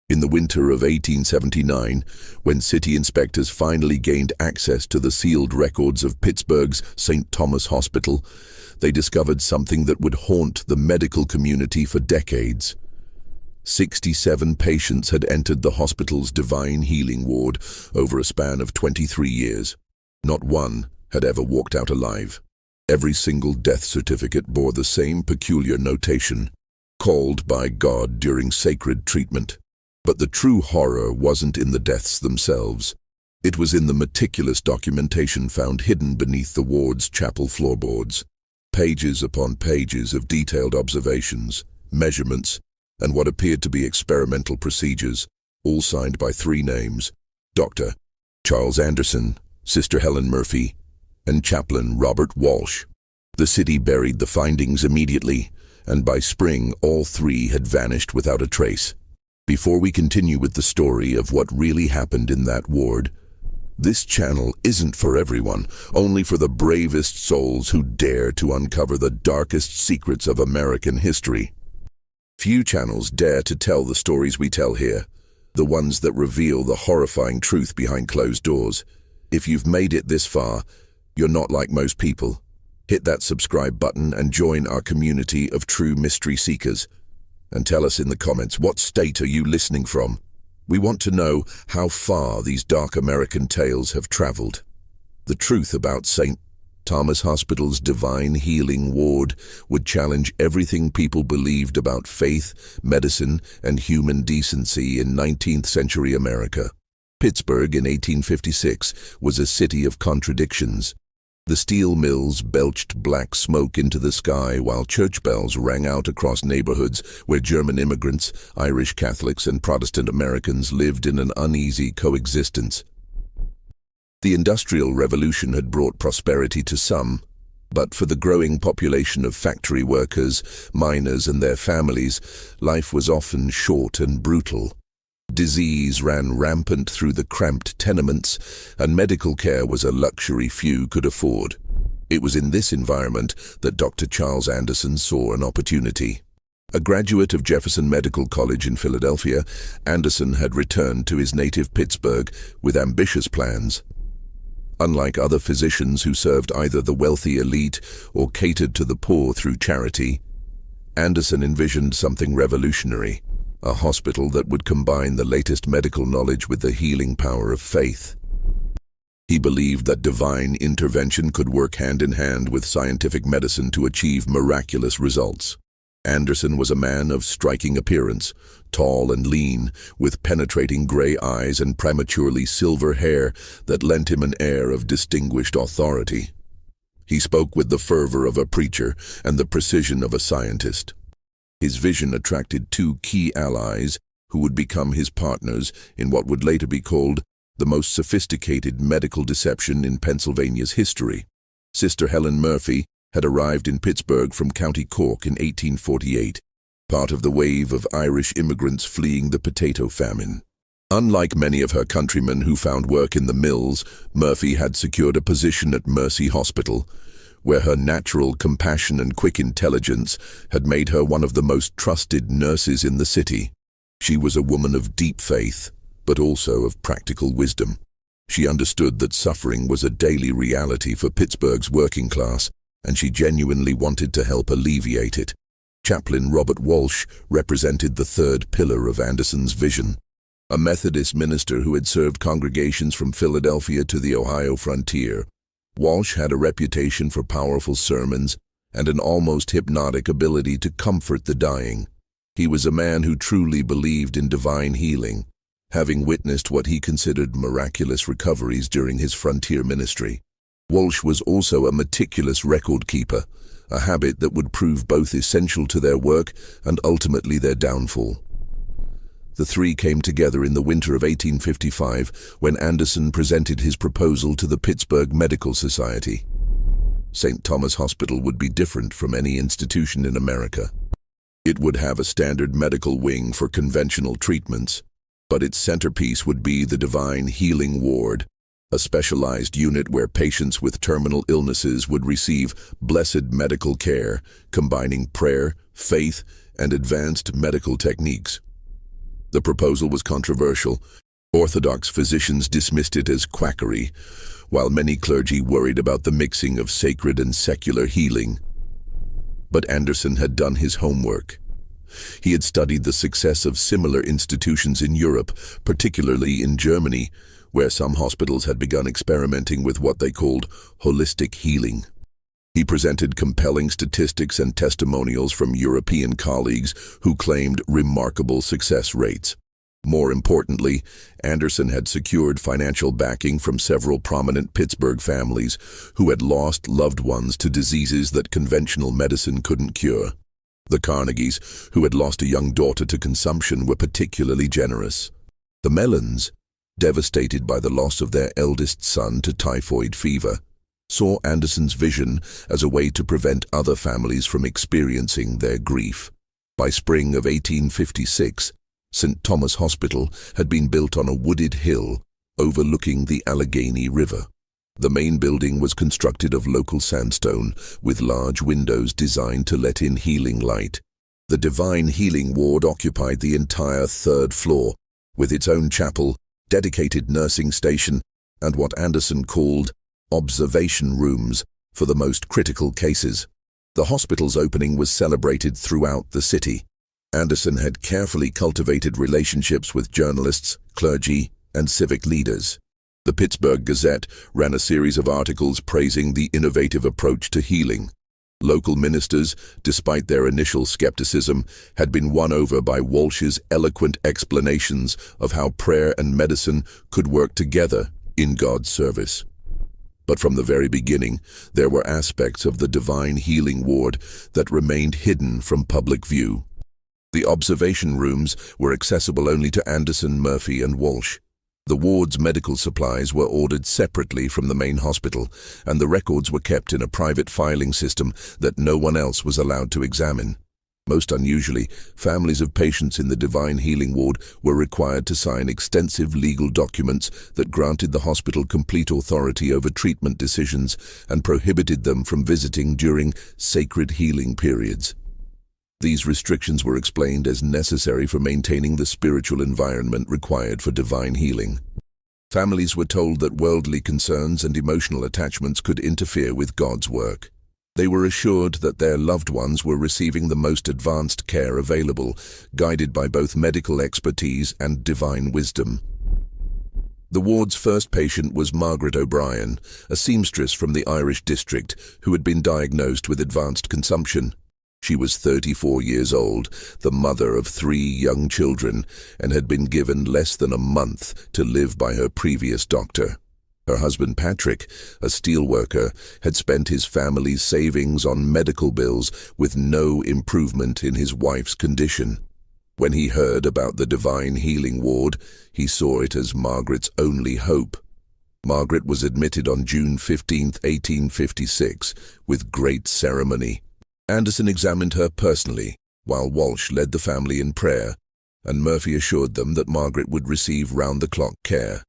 In the winter of 1879, when city inspectors finally gained access to the sealed records of Pittsburgh's St. Thomas Hospital, they discovered something that would haunt the medical community for decades. 67 patients had entered the hospital's divine healing ward over a span of 23 years. Not one had ever walked out alive. Every single death certificate bore the same peculiar notation, called by God during sacred treatment. But the true horror wasn't in the deaths themselves. It was in the meticulous documentation found hidden beneath the ward's chapel floorboards. Pages upon pages of detailed observations, measurements, and what appeared to be experimental procedures, all signed by three names: Dr. Charles Anderson, Sister Helen Murphy, and Chaplain Robert Walsh. The city buried the findings immediately, and by spring all three had vanished without a trace. Before we continue with the story of what really happened in that ward, this channel isn't for everyone, only for the bravest souls who dare to uncover the darkest secrets of American history. Few channels dare to tell the stories we tell here, the ones that reveal the horrifying truth behind closed doors. If you've made it this far, you're not like most people. Hit that subscribe button and join our community of true mystery seekers. And tell us in the comments, what state are you listening from? We want to know how far these dark American tales have traveled. The truth about St. Thomas Hospital's divine healing ward would challenge everything people believed about faith, medicine, and human decency in 19th century America. Pittsburgh in 1856 was a city of contradictions. The steel mills belched black smoke into the sky while church bells rang out across neighborhoods where German immigrants, Irish Catholics, and Protestant Americans lived in an uneasy coexistence. The Industrial Revolution had brought prosperity to some, but for the growing population of factory workers, miners, and their families, life was often short and brutal. Disease ran rampant through the cramped tenements, and medical care was a luxury few could afford. It was in this environment that Dr. Charles Anderson saw an opportunity. A graduate of Jefferson Medical College in Philadelphia, Anderson had returned to his native Pittsburgh with ambitious plans. Unlike other physicians who served either the wealthy elite or catered to the poor through charity, Anderson envisioned something revolutionary. A hospital that would combine the latest medical knowledge with the healing power of faith. He believed that divine intervention could work hand in hand with scientific medicine to achieve miraculous results. Anderson was a man of striking appearance, tall and lean, with penetrating gray eyes and prematurely silver hair that lent him an air of distinguished authority. He spoke with the fervor of a preacher and the precision of a scientist. His vision attracted two key allies who would become his partners in what would later be called the most sophisticated medical deception in Pennsylvania's history. Sister Helen Murphy had arrived in Pittsburgh from County Cork in 1848, part of the wave of Irish immigrants fleeing the potato famine. Unlike many of her countrymen who found work in the mills, Murphy had secured a position at Mercy Hospital, where her natural compassion and quick intelligence had made her one of the most trusted nurses in the city. She was a woman of deep faith, but also of practical wisdom. She understood that suffering was a daily reality for Pittsburgh's working class, and she genuinely wanted to help alleviate it. Chaplain Robert Walsh represented the third pillar of Anderson's vision. A Methodist minister who had served congregations from Philadelphia to the Ohio frontier, Walsh had a reputation for powerful sermons and an almost hypnotic ability to comfort the dying. He was a man who truly believed in divine healing, having witnessed what he considered miraculous recoveries during his frontier ministry. Walsh was also a meticulous record keeper, a habit that would prove both essential to their work and ultimately their downfall. The three came together in the winter of 1855 when Anderson presented his proposal to the Pittsburgh Medical Society. St. Thomas Hospital would be different from any institution in America. It would have a standard medical wing for conventional treatments, but its centerpiece would be the Divine Healing Ward, a specialized unit where patients with terminal illnesses would receive blessed medical care, combining prayer, faith, and advanced medical techniques. The proposal was controversial. Orthodox physicians dismissed it as quackery, while many clergy worried about the mixing of sacred and secular healing. But Anderson had done his homework. He had studied the success of similar institutions in Europe, particularly in Germany, where some hospitals had begun experimenting with what they called holistic healing. He presented compelling statistics and testimonials from European colleagues who claimed remarkable success rates. More importantly, Anderson had secured financial backing from several prominent Pittsburgh families who had lost loved ones to diseases that conventional medicine couldn't cure. The Carnegies, who had lost a young daughter to consumption, were particularly generous. The Mellons, devastated by the loss of their eldest son to typhoid fever, saw Anderson's vision as a way to prevent other families from experiencing their grief. By spring of 1856, St. Thomas Hospital had been built on a wooded hill overlooking the Allegheny River. The main building was constructed of local sandstone, with large windows designed to let in healing light. The Divine Healing Ward occupied the entire third floor, with its own chapel, dedicated nursing station, and what Anderson called observation rooms for the most critical cases. The hospital's opening was celebrated throughout the city. Anderson had carefully cultivated relationships with journalists, clergy, and civic leaders. The Pittsburgh Gazette ran a series of articles praising the innovative approach to healing. Local ministers, despite their initial skepticism, had been won over by Walsh's eloquent explanations of how prayer and medicine could work together in God's service. But from the very beginning, there were aspects of the Divine Healing Ward that remained hidden from public view. The observation rooms were accessible only to Anderson, Murphy, and Walsh. The ward's medical supplies were ordered separately from the main hospital, and the records were kept in a private filing system that no one else was allowed to examine. Most unusually, families of patients in the Divine Healing Ward were required to sign extensive legal documents that granted the hospital complete authority over treatment decisions and prohibited them from visiting during sacred healing periods. These restrictions were explained as necessary for maintaining the spiritual environment required for divine healing. Families were told that worldly concerns and emotional attachments could interfere with God's work. They were assured that their loved ones were receiving the most advanced care available, guided by both medical expertise and divine wisdom. The ward's first patient was Margaret O'Brien, a seamstress from the Irish district who had been diagnosed with advanced consumption. She was 34 years old, the mother of 3 young children, and had been given less than a month to live by her previous doctor. Her husband Patrick, a steelworker, had spent his family's savings on medical bills with no improvement in his wife's condition. When he heard about the Divine Healing Ward, he saw it as Margaret's only hope. Margaret was admitted on June 15, 1856, with great ceremony. Anderson examined her personally, while Walsh led the family in prayer, and Murphy assured them that Margaret would receive round-the-clock care.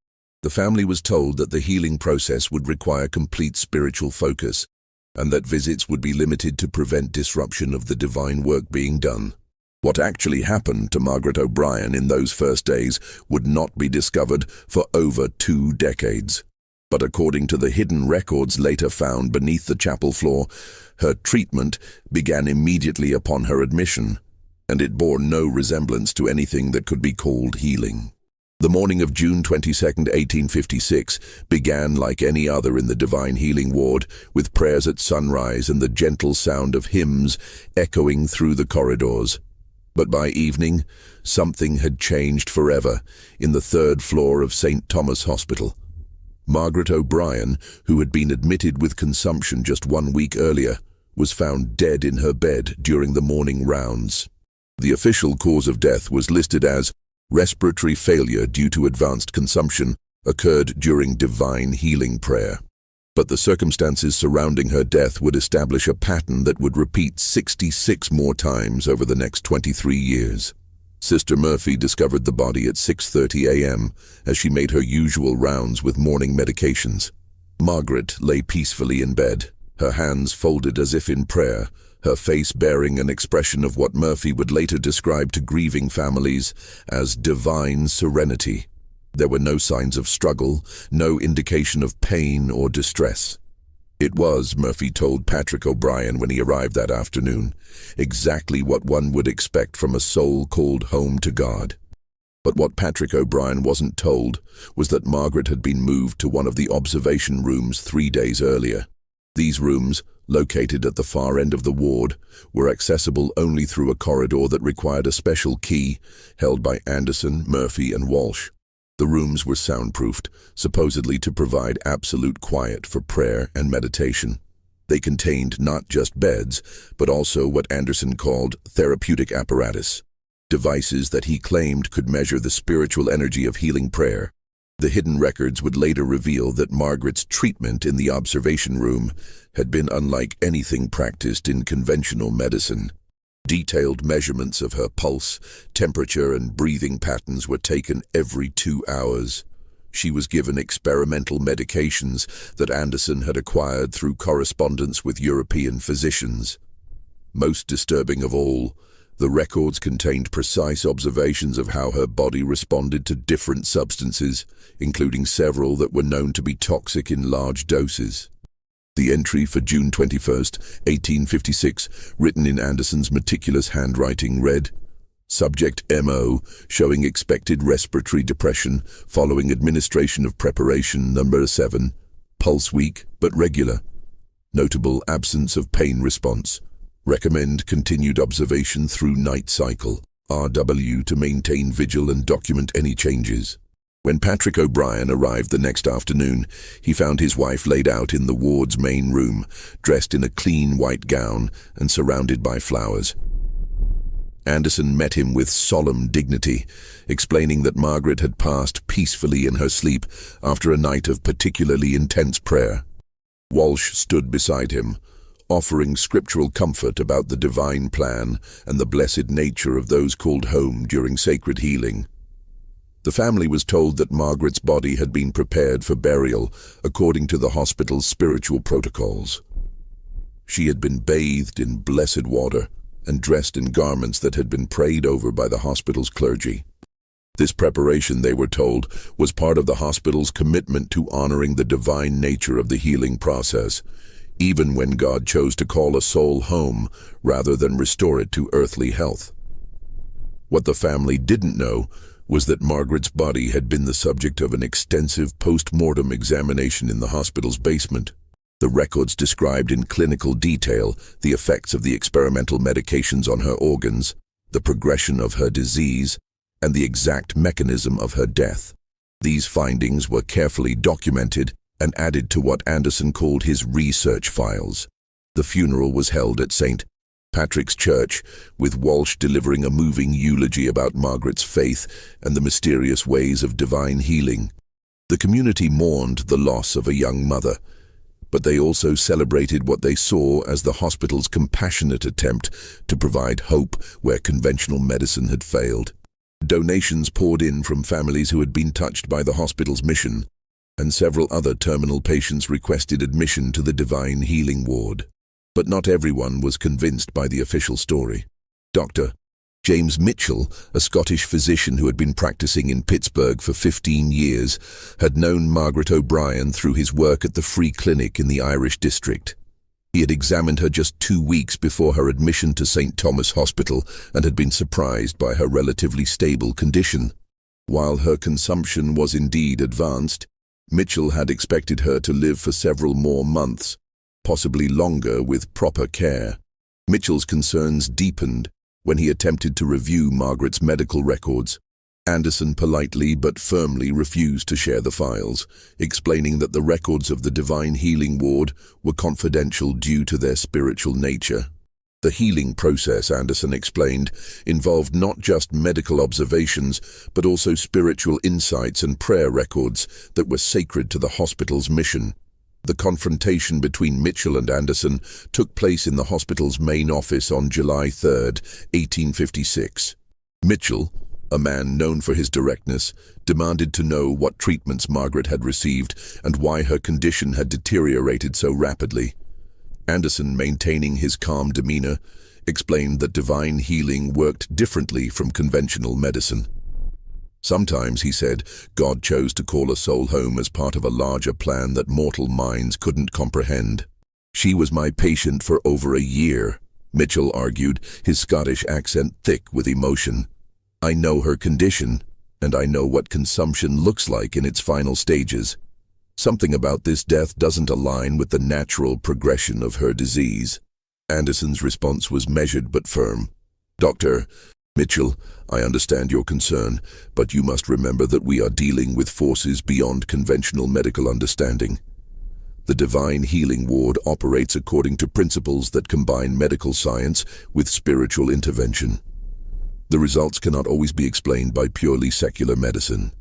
The family was told that the healing process would require complete spiritual focus, and that visits would be limited to prevent disruption of the divine work being done. What actually happened to Margaret O'Brien in those first days would not be discovered for over 2 decades. But according to the hidden records later found beneath the chapel floor, her treatment began immediately upon her admission, and it bore no resemblance to anything that could be called healing. The morning of June 22, 1856, began like any other in the Divine Healing Ward, with prayers at sunrise and the gentle sound of hymns echoing through the corridors. But by evening, something had changed forever in the 3rd floor of St. Thomas Hospital. Margaret O'Brien, who had been admitted with consumption just 1 week earlier, was found dead in her bed during the morning rounds. The official cause of death was listed as respiratory failure due to advanced consumption, occurred during divine healing prayer. But the circumstances surrounding her death would establish a pattern that would repeat 66 more times over the next 23 years. Sister Murphy discovered the body at 6:30 a.m. as she made her usual rounds with morning medications. Margaret lay peacefully in bed, her hands folded as if in prayer, her face bearing an expression of what Murphy would later describe to grieving families as divine serenity. There were no signs of struggle, no indication of pain or distress. It was, Murphy told Patrick O'Brien when he arrived that afternoon, exactly what one would expect from a soul called home to God. But what Patrick O'Brien wasn't told was that Margaret had been moved to one of the observation rooms 3 days earlier. These rooms, located at the far end of the ward, were accessible only through a corridor that required a special key held by Anderson, Murphy, and Walsh. The rooms were soundproofed, supposedly to provide absolute quiet for prayer and meditation. They contained not just beds, but also what Anderson called therapeutic apparatus, devices that he claimed could measure the spiritual energy of healing prayer. The hidden records would later reveal that Margaret's treatment in the observation room had been unlike anything practiced in conventional medicine. Detailed measurements of her pulse, temperature, and breathing patterns were taken every 2 hours. She was given experimental medications that Anderson had acquired through correspondence with European physicians. Most disturbing of all, the records contained precise observations of how her body responded to different substances, including several that were known to be toxic in large doses. The entry for June 21, 1856, written in Anderson's meticulous handwriting, read, "Subject MO, showing expected respiratory depression following administration of preparation number 7, pulse weak but regular. Notable absence of pain response. Recommend continued observation through night cycle. RW to maintain vigil and document any changes." When Patrick O'Brien arrived the next afternoon, he found his wife laid out in the ward's main room, dressed in a clean white gown and surrounded by flowers. Anderson met him with solemn dignity, explaining that Margaret had passed peacefully in her sleep after a night of particularly intense prayer. Walsh stood beside him, offering scriptural comfort about the divine plan and the blessed nature of those called home during sacred healing. The family was told that Margaret's body had been prepared for burial according to the hospital's spiritual protocols. She had been bathed in blessed water and dressed in garments that had been prayed over by the hospital's clergy. This preparation, they were told, was part of the hospital's commitment to honoring the divine nature of the healing process, even when God chose to call a soul home rather than restore it to earthly health. What the family didn't know was that Margaret's body had been the subject of an extensive post-mortem examination in the hospital's basement. The records described in clinical detail the effects of the experimental medications on her organs, the progression of her disease, and the exact mechanism of her death. These findings were carefully documented and added to what Anderson called his research files. The funeral was held at St. Patrick's Church, with Walsh delivering a moving eulogy about Margaret's faith and the mysterious ways of divine healing. The community mourned the loss of a young mother, but they also celebrated what they saw as the hospital's compassionate attempt to provide hope where conventional medicine had failed. Donations poured in from families who had been touched by the hospital's mission, and several other terminal patients requested admission to the Divine Healing Ward. But not everyone was convinced by the official story. Dr. James Mitchell, a Scottish physician who had been practicing in Pittsburgh for 15 years, had known Margaret O'Brien through his work at the Free Clinic in the Irish district. He had examined her just 2 weeks before her admission to St. Thomas Hospital and had been surprised by her relatively stable condition. While her consumption was indeed advanced, Mitchell had expected her to live for several more months, possibly longer with proper care. Mitchell's concerns deepened when he attempted to review Margaret's medical records. Anderson politely but firmly refused to share the files, explaining that the records of the Divine Healing Ward were confidential due to their spiritual nature. The healing process, Anderson explained, involved not just medical observations, but also spiritual insights and prayer records that were sacred to the hospital's mission. The confrontation between Mitchell and Anderson took place in the hospital's main office on July 3, 1856. Mitchell, a man known for his directness, demanded to know what treatments Margaret had received and why her condition had deteriorated so rapidly. Anderson, maintaining his calm demeanor, explained that divine healing worked differently from conventional medicine. Sometimes, he said, God chose to call a soul home as part of a larger plan that mortal minds couldn't comprehend. She was my patient for over a year, Mitchell argued, his Scottish accent thick with emotion. I know her condition, and I know what consumption looks like in its final stages. Something about this death doesn't align with the natural progression of her disease. Anderson's response was measured but firm. Dr. Mitchell, I understand your concern, but you must remember that we are dealing with forces beyond conventional medical understanding. The Divine Healing Ward operates according to principles that combine medical science with spiritual intervention. The results cannot always be explained by purely secular medicine.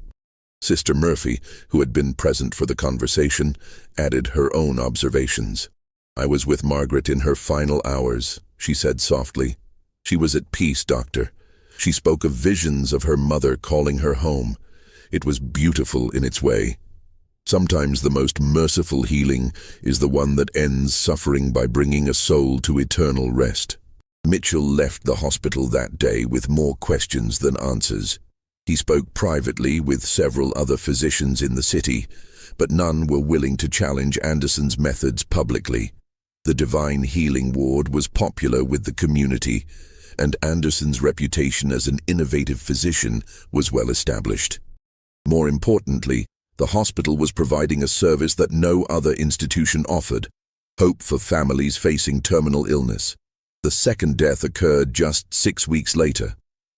Sister Murphy, who had been present for the conversation, added her own observations. I was with Margaret in her final hours, she said softly. She was at peace, Doctor. She spoke of visions of her mother calling her home. It was beautiful in its way. Sometimes the most merciful healing is the one that ends suffering by bringing a soul to eternal rest. Mitchell left the hospital that day with more questions than answers. He spoke privately with several other physicians in the city, but none were willing to challenge Anderson's methods publicly. The Divine Healing Ward was popular with the community, and Anderson's reputation as an innovative physician was well established. More importantly, the hospital was providing a service that no other institution offered: hope for families facing terminal illness. The second death occurred just 6 weeks later.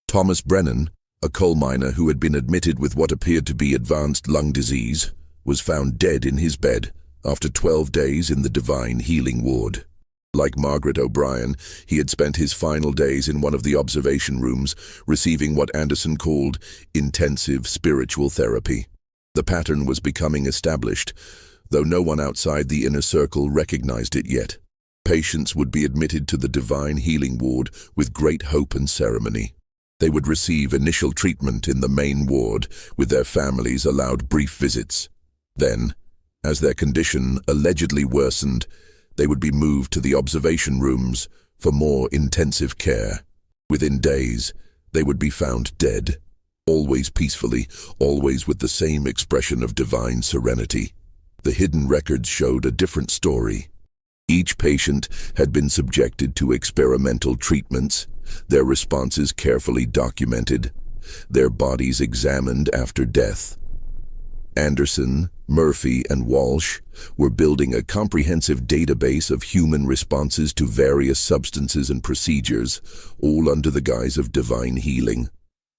Thomas Brennan, a coal miner who had been admitted with what appeared to be advanced lung disease, was found dead in his bed after 12 days in the Divine Healing Ward. Like Margaret O'Brien, he had spent his final days in one of the observation rooms, receiving what Anderson called intensive spiritual therapy. The pattern was becoming established, though no one outside the inner circle recognized it yet. Patients would be admitted to the Divine Healing Ward with great hope and ceremony. They would receive initial treatment in the main ward, with their families allowed brief visits. Then, as their condition allegedly worsened, they would be moved to the observation rooms for more intensive care. Within days, they would be found dead, always peacefully, always with the same expression of divine serenity. The hidden records showed a different story. Each patient had been subjected to experimental treatments, their responses carefully documented, their bodies examined after death. Anderson, Murphy, and Walsh were building a comprehensive database of human responses to various substances and procedures, all under the guise of divine healing.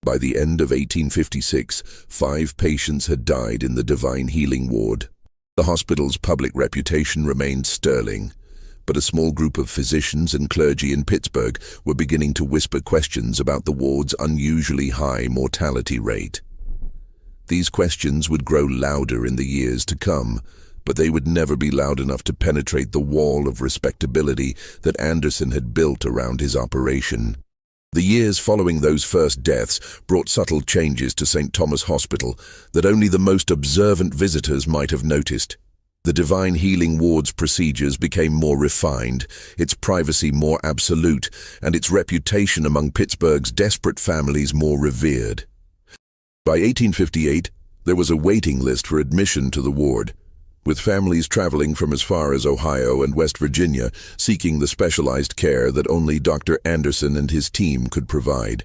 By the end of 1856, 5 patients had died in the Divine Healing Ward. The hospital's public reputation remained sterling, but a small group of physicians and clergy in Pittsburgh were beginning to whisper questions about the ward's unusually high mortality rate. These questions would grow louder in the years to come, but they would never be loud enough to penetrate the wall of respectability that Anderson had built around his operation. The years following those first deaths brought subtle changes to St. Thomas Hospital that only the most observant visitors might have noticed. The Divine Healing Ward's procedures became more refined, its privacy more absolute, and its reputation among Pittsburgh's desperate families more revered. By 1858, there was a waiting list for admission to the ward, with families traveling from as far as Ohio and West Virginia seeking the specialized care that only Dr. Anderson and his team could provide.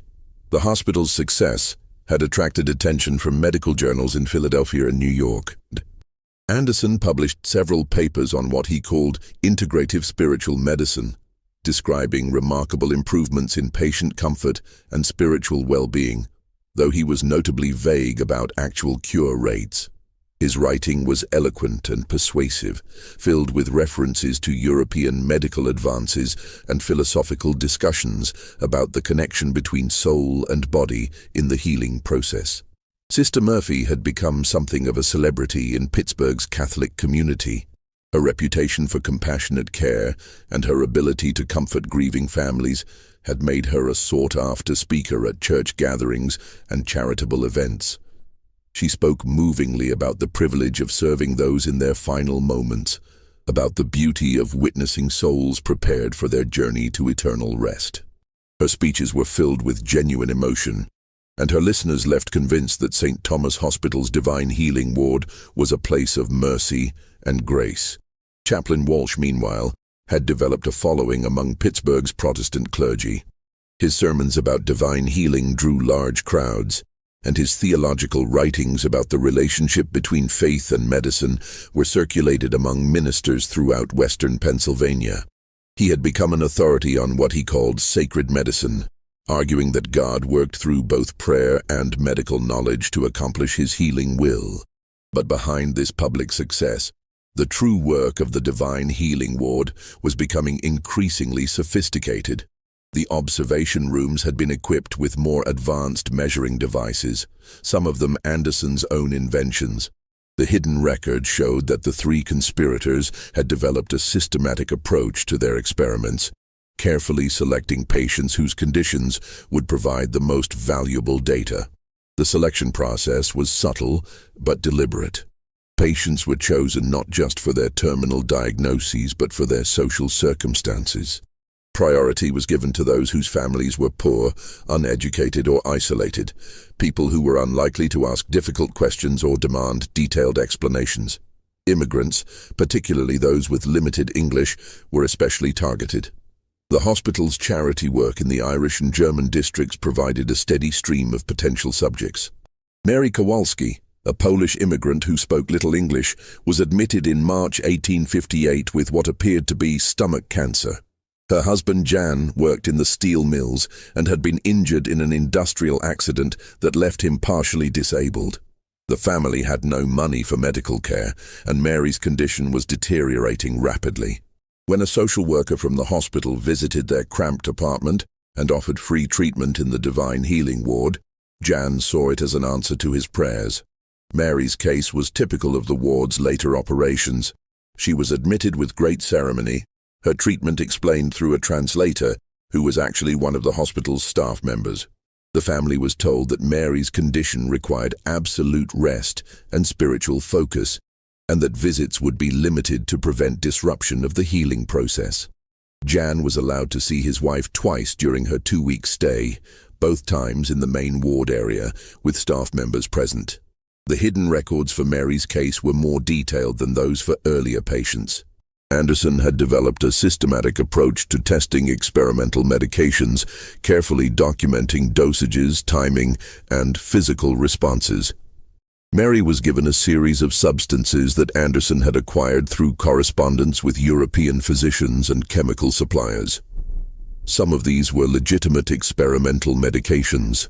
The hospital's success had attracted attention from medical journals in Philadelphia and New York. Anderson published several papers on what he called integrative spiritual medicine, describing remarkable improvements in patient comfort and spiritual well-being, though he was notably vague about actual cure rates. His writing was eloquent and persuasive, filled with references to European medical advances and philosophical discussions about the connection between soul and body in the healing process. Sister Murphy had become something of a celebrity in Pittsburgh's Catholic community. Her reputation for compassionate care and her ability to comfort grieving families had made her a sought-after speaker at church gatherings and charitable events. She spoke movingly about the privilege of serving those in their final moments, about the beauty of witnessing souls prepared for their journey to eternal rest. Her speeches were filled with genuine emotion, and her listeners left convinced that St. Thomas Hospital's Divine Healing Ward was a place of mercy and grace. Chaplain Walsh, meanwhile, had developed a following among Pittsburgh's Protestant clergy. His sermons about divine healing drew large crowds, and his theological writings about the relationship between faith and medicine were circulated among ministers throughout western Pennsylvania. He had become an authority on what he called sacred medicine, arguing that God worked through both prayer and medical knowledge to accomplish his healing will. But behind this public success, the true work of the Divine Healing Ward was becoming increasingly sophisticated. The observation rooms had been equipped with more advanced measuring devices, some of them Anderson's own inventions. The hidden record showed that the three conspirators had developed a systematic approach to their experiments, carefully selecting patients whose conditions would provide the most valuable data. The selection process was subtle but deliberate. Patients were chosen not just for their terminal diagnoses but for their social circumstances. Priority was given to those whose families were poor, uneducated, or isolated, people who were unlikely to ask difficult questions or demand detailed explanations. Immigrants, particularly those with limited English, were especially targeted. The hospital's charity work in the Irish and German districts provided a steady stream of potential subjects. Mary Kowalski, a Polish immigrant who spoke little English, was admitted in March 1858 with what appeared to be stomach cancer. Her husband Jan worked in the steel mills and had been injured in an industrial accident that left him partially disabled. The family had no money for medical care, and Mary's condition was deteriorating rapidly. When a social worker from the hospital visited their cramped apartment and offered free treatment in the Divine Healing Ward, Jan saw it as an answer to his prayers. Mary's case was typical of the ward's later operations. She was admitted with great ceremony, her treatment explained through a translator, who was actually one of the hospital's staff members. The family was told that Mary's condition required absolute rest and spiritual focus, and that visits would be limited to prevent disruption of the healing process. Jan was allowed to see his wife twice during her 2-week stay, both times in the main ward area, with staff members present. The hidden records for Mary's case were more detailed than those for earlier patients. Anderson had developed a systematic approach to testing experimental medications, carefully documenting dosages, timing, and physical responses. Mary was given a series of substances that Anderson had acquired through correspondence with European physicians and chemical suppliers. Some of these were legitimate experimental medications.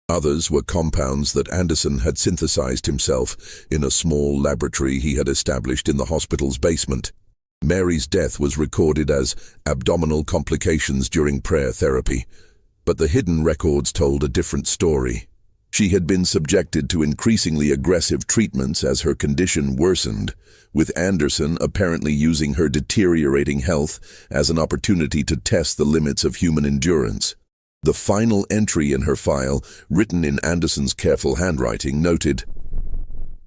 Others were compounds that Anderson had synthesized himself in a small laboratory he had established in the hospital's basement. Mary's death was recorded as abdominal complications during prayer therapy, but the hidden records told a different story. She had been subjected to increasingly aggressive treatments as her condition worsened, with Anderson apparently using her deteriorating health as an opportunity to test the limits of human endurance. The final entry in her file, written in Anderson's careful handwriting, noted,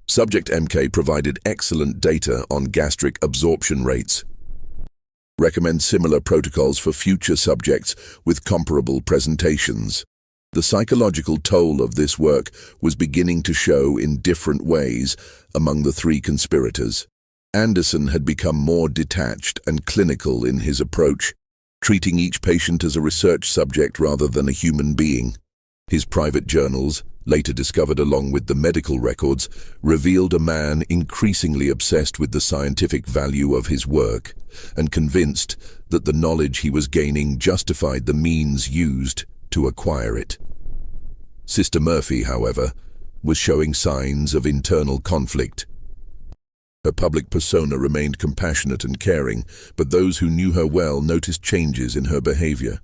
"Subject MK provided excellent data on gastric absorption rates. Recommend similar protocols for future subjects with comparable presentations." The psychological toll of this work was beginning to show in different ways among the three conspirators. Anderson had become more detached and clinical in his approach, treating each patient as a research subject rather than a human being. His private journals, later discovered along with the medical records, revealed a man increasingly obsessed with the scientific value of his work and convinced that the knowledge he was gaining justified the means used to acquire it. Sister Murphy, however, was showing signs of internal conflict. Her public persona remained compassionate and caring, but those who knew her well noticed changes in her behavior.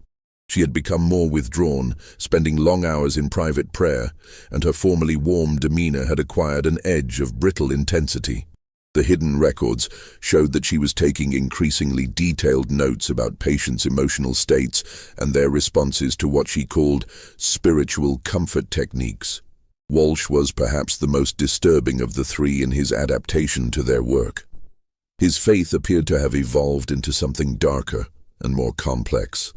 She had become more withdrawn, spending long hours in private prayer, and her formerly warm demeanor had acquired an edge of brittle intensity. The hidden records showed that she was taking increasingly detailed notes about patients' emotional states and their responses to what she called spiritual comfort techniques. Walsh was perhaps the most disturbing of the three in his adaptation to their work. His faith appeared to have evolved into something darker and more complex.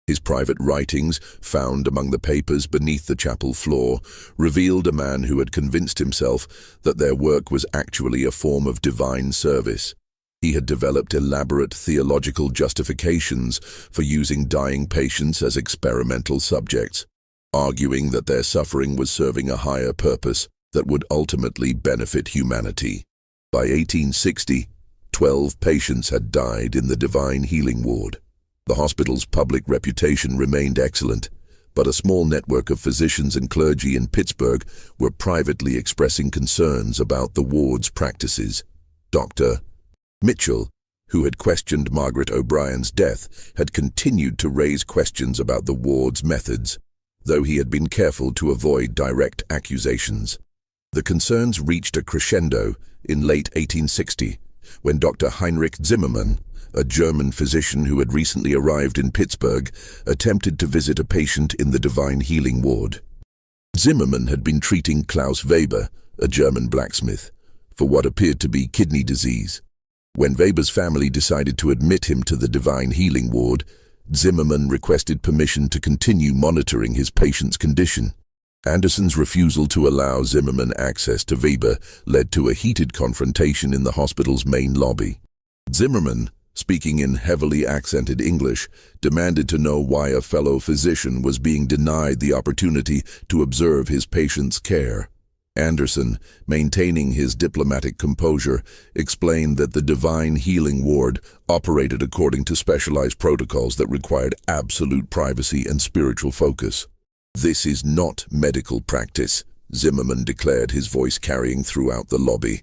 His private writings, found among the papers beneath the chapel floor, revealed a man who had convinced himself that their work was actually a form of divine service. He had developed elaborate theological justifications for using dying patients as experimental subjects, arguing that their suffering was serving a higher purpose that would ultimately benefit humanity. By 1860, 12 patients had died in the Divine Healing Ward. The hospital's public reputation remained excellent, but a small network of physicians and clergy in Pittsburgh were privately expressing concerns about the ward's practices. Dr. Mitchell, who had questioned Margaret O'Brien's death, had continued to raise questions about the ward's methods, though he had been careful to avoid direct accusations. The concerns reached a crescendo in late 1860, when Dr. Heinrich Zimmermann, a German physician who had recently arrived in Pittsburgh, attempted to visit a patient in the Divine Healing Ward. Zimmermann had been treating Klaus Weber, a German blacksmith, for what appeared to be kidney disease. When Weber's family decided to admit him to the Divine Healing Ward, Zimmermann requested permission to continue monitoring his patient's condition. Anderson's refusal to allow Zimmermann access to Weber led to a heated confrontation in the hospital's main lobby. Zimmermann, speaking in heavily accented English, demanded to know why a fellow physician was being denied the opportunity to observe his patient's care. Anderson, maintaining his diplomatic composure, explained that the Divine Healing Ward operated according to specialized protocols that required absolute privacy and spiritual focus. "This is not medical practice," Zimmermann declared, his voice carrying throughout the lobby.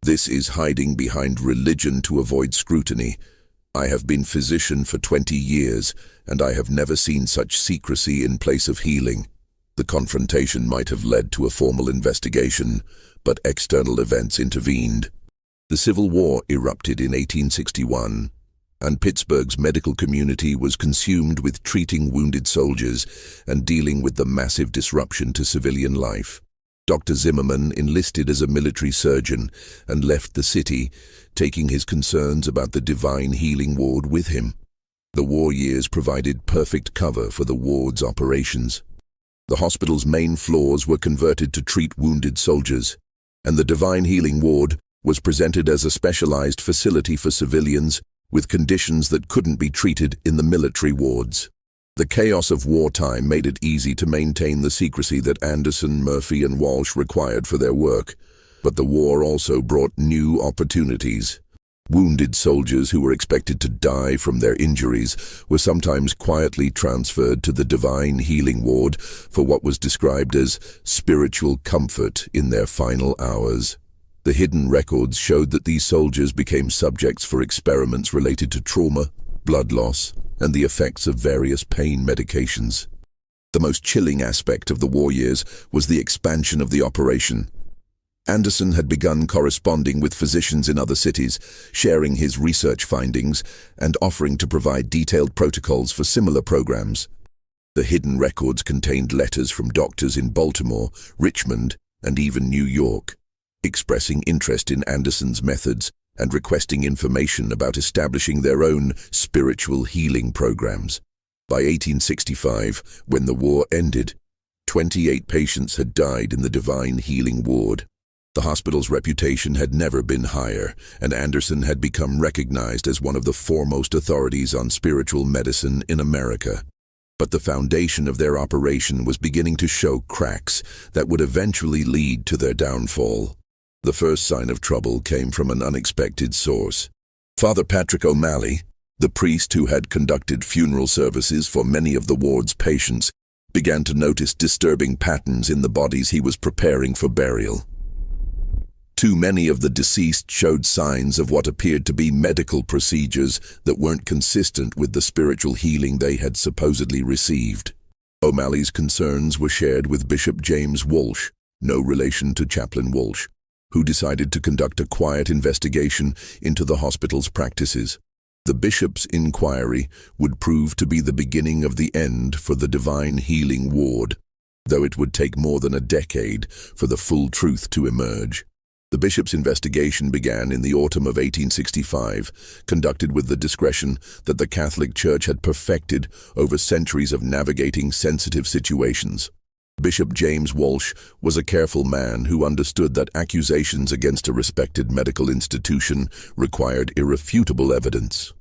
"This is hiding behind religion to avoid scrutiny. I have been physician for 20 years, and I have never seen such secrecy in place of healing." The confrontation might have led to a formal investigation, but external events intervened. The Civil War erupted in 1861, and Pittsburgh's medical community was consumed with treating wounded soldiers and dealing with the massive disruption to civilian life. Dr. Zimmermann enlisted as a military surgeon and left the city, taking his concerns about the Divine Healing Ward with him. The war years provided perfect cover for the ward's operations. The hospital's main floors were converted to treat wounded soldiers, and the Divine Healing Ward was presented as a specialized facility for civilians with conditions that couldn't be treated in the military wards. The chaos of wartime made it easy to maintain the secrecy that Anderson, Murphy, and Walsh required for their work, but the war also brought new opportunities. Wounded soldiers who were expected to die from their injuries were sometimes quietly transferred to the Divine Healing Ward for what was described as spiritual comfort in their final hours. The hidden records showed that these soldiers became subjects for experiments related to trauma, blood loss, and the effects of various pain medications. The most chilling aspect of the war years was the expansion of the operation. Anderson had begun corresponding with physicians in other cities, sharing his research findings and offering to provide detailed protocols for similar programs. The hidden records contained letters from doctors in Baltimore, Richmond, and even New York, expressing interest in Anderson's methods and requesting information about establishing their own spiritual healing programs. By 1865, when the war ended, 28 patients had died in the Divine Healing Ward. The hospital's reputation had never been higher, and Anderson had become recognized as one of the foremost authorities on spiritual medicine in America. But the foundation of their operation was beginning to show cracks that would eventually lead to their downfall. The first sign of trouble came from an unexpected source. Father Patrick O'Malley, the priest who had conducted funeral services for many of the ward's patients, began to notice disturbing patterns in the bodies he was preparing for burial. Too many of the deceased showed signs of what appeared to be medical procedures that weren't consistent with the spiritual healing they had supposedly received. O'Malley's concerns were shared with Bishop James Walsh, no relation to Chaplain Walsh, who decided to conduct a quiet investigation into the hospital's practices. The bishop's inquiry would prove to be the beginning of the end for the Divine Healing Ward, though it would take more than a decade for the full truth to emerge. The bishop's investigation began in the autumn of 1865, conducted with the discretion that the Catholic Church had perfected over centuries of navigating sensitive situations. Bishop James Walsh was a careful man who understood that accusations against a respected medical institution required irrefutable evidence.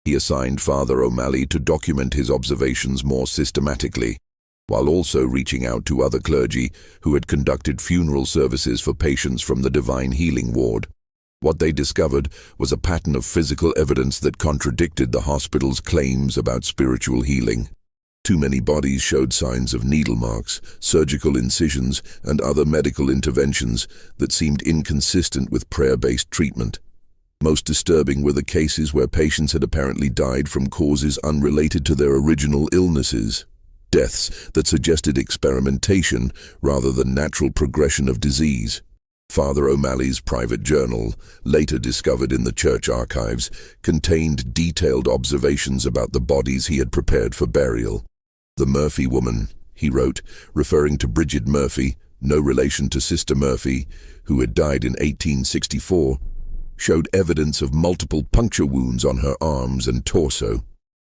He assigned Father O'Malley to document his observations more systematically, while also reaching out to other clergy who had conducted funeral services for patients from the Divine Healing Ward. What they discovered was a pattern of physical evidence that contradicted the hospital's claims about spiritual healing. Too many bodies showed signs of needle marks, surgical incisions, and other medical interventions that seemed inconsistent with prayer-based treatment. Most disturbing were the cases where patients had apparently died from causes unrelated to their original illnesses. Deaths that suggested experimentation rather than natural progression of disease. Father O'Malley's private journal, later discovered in the church archives, contained detailed observations about the bodies he had prepared for burial. "The Murphy woman," he wrote, referring to Bridget Murphy, no relation to Sister Murphy, who had died in 1864, showed evidence of multiple puncture wounds on her arms and torso.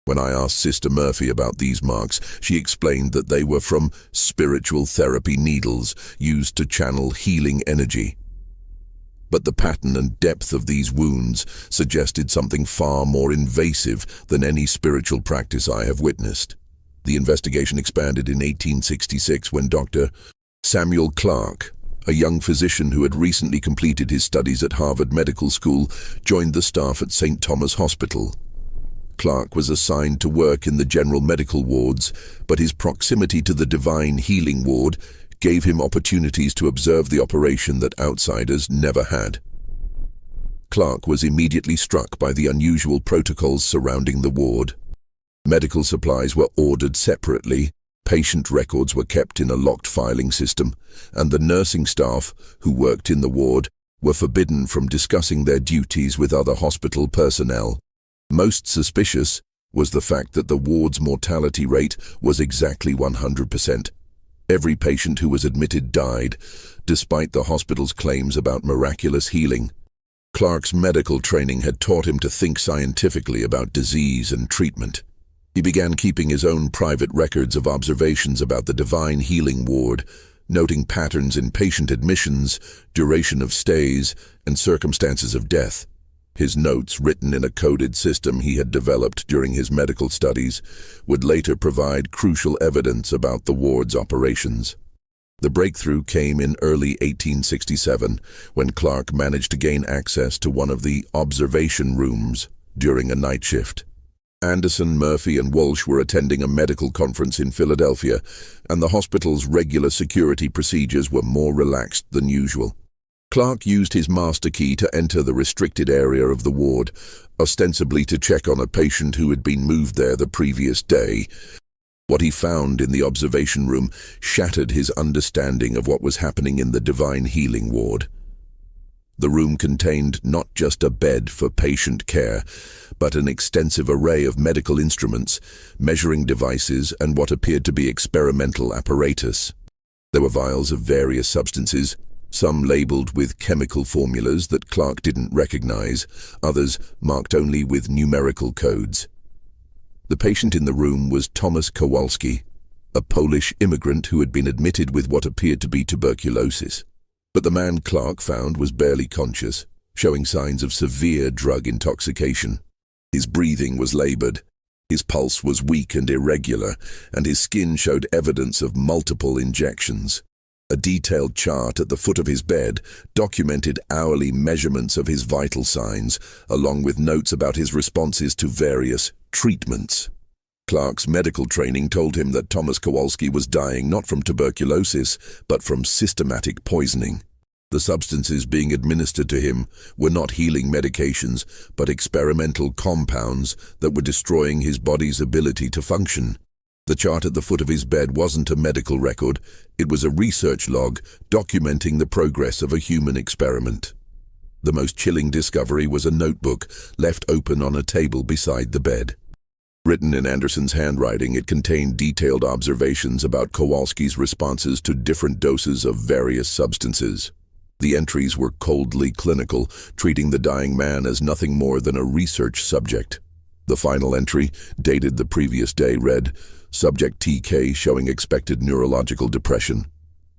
When I asked Sister Murphy about these marks, she explained that they were from spiritual therapy needles used to channel healing energy. But the pattern and depth of these wounds suggested something far more invasive than any spiritual practice I have witnessed. The investigation expanded in 1866 when Dr. Samuel Clark, a young physician who had recently completed his studies at Harvard Medical School, joined the staff at St. Thomas Hospital. Clark was assigned to work in the general medical wards, but his proximity to the Divine Healing Ward gave him opportunities to observe the operation that outsiders never had. Clark was immediately struck by the unusual protocols surrounding the ward. Medical supplies were ordered separately, patient records were kept in a locked filing system, and the nursing staff, who worked in the ward, were forbidden from discussing their duties with other hospital personnel. Most suspicious was the fact that the ward's mortality rate was exactly 100%. Every patient who was admitted died, despite the hospital's claims about miraculous healing. Clark's medical training had taught him to think scientifically about disease and treatment. He began keeping his own private records of observations about the Divine Healing Ward, noting patterns in patient admissions, duration of stays, and circumstances of death. His notes, written in a coded system he had developed during his medical studies, would later provide crucial evidence about the ward's operations. The breakthrough came in early 1867, when Clark managed to gain access to one of the observation rooms during a night shift. Anderson, Murphy, and Walsh were attending a medical conference in Philadelphia, and the hospital's regular security procedures were more relaxed than usual. Clark used his master key to enter the restricted area of the ward, ostensibly to check on a patient who had been moved there the previous day. What he found in the observation room shattered his understanding of what was happening in the Divine Healing Ward. The room contained not just a bed for patient care, but an extensive array of medical instruments, measuring devices, and what appeared to be experimental apparatus. There were vials of various substances, some labeled with chemical formulas that Clark didn't recognize, others marked only with numerical codes. The patient in the room was Thomas Kowalski, a Polish immigrant who had been admitted with what appeared to be tuberculosis. But the man Clark found was barely conscious, showing signs of severe drug intoxication. His breathing was labored, his pulse was weak and irregular, and his skin showed evidence of multiple injections. A detailed chart at the foot of his bed documented hourly measurements of his vital signs, along with notes about his responses to various treatments. Clark's medical training told him that Thomas Kowalski was dying not from tuberculosis, but from systematic poisoning. The substances being administered to him were not healing medications, but experimental compounds that were destroying his body's ability to function. The chart at the foot of his bed wasn't a medical record, it was a research log documenting the progress of a human experiment. The most chilling discovery was a notebook left open on a table beside the bed. Written in Anderson's handwriting, it contained detailed observations about Kowalski's responses to different doses of various substances. The entries were coldly clinical, treating the dying man as nothing more than a research subject. The final entry, dated the previous day, read, "Subject TK showing expected neurological depression.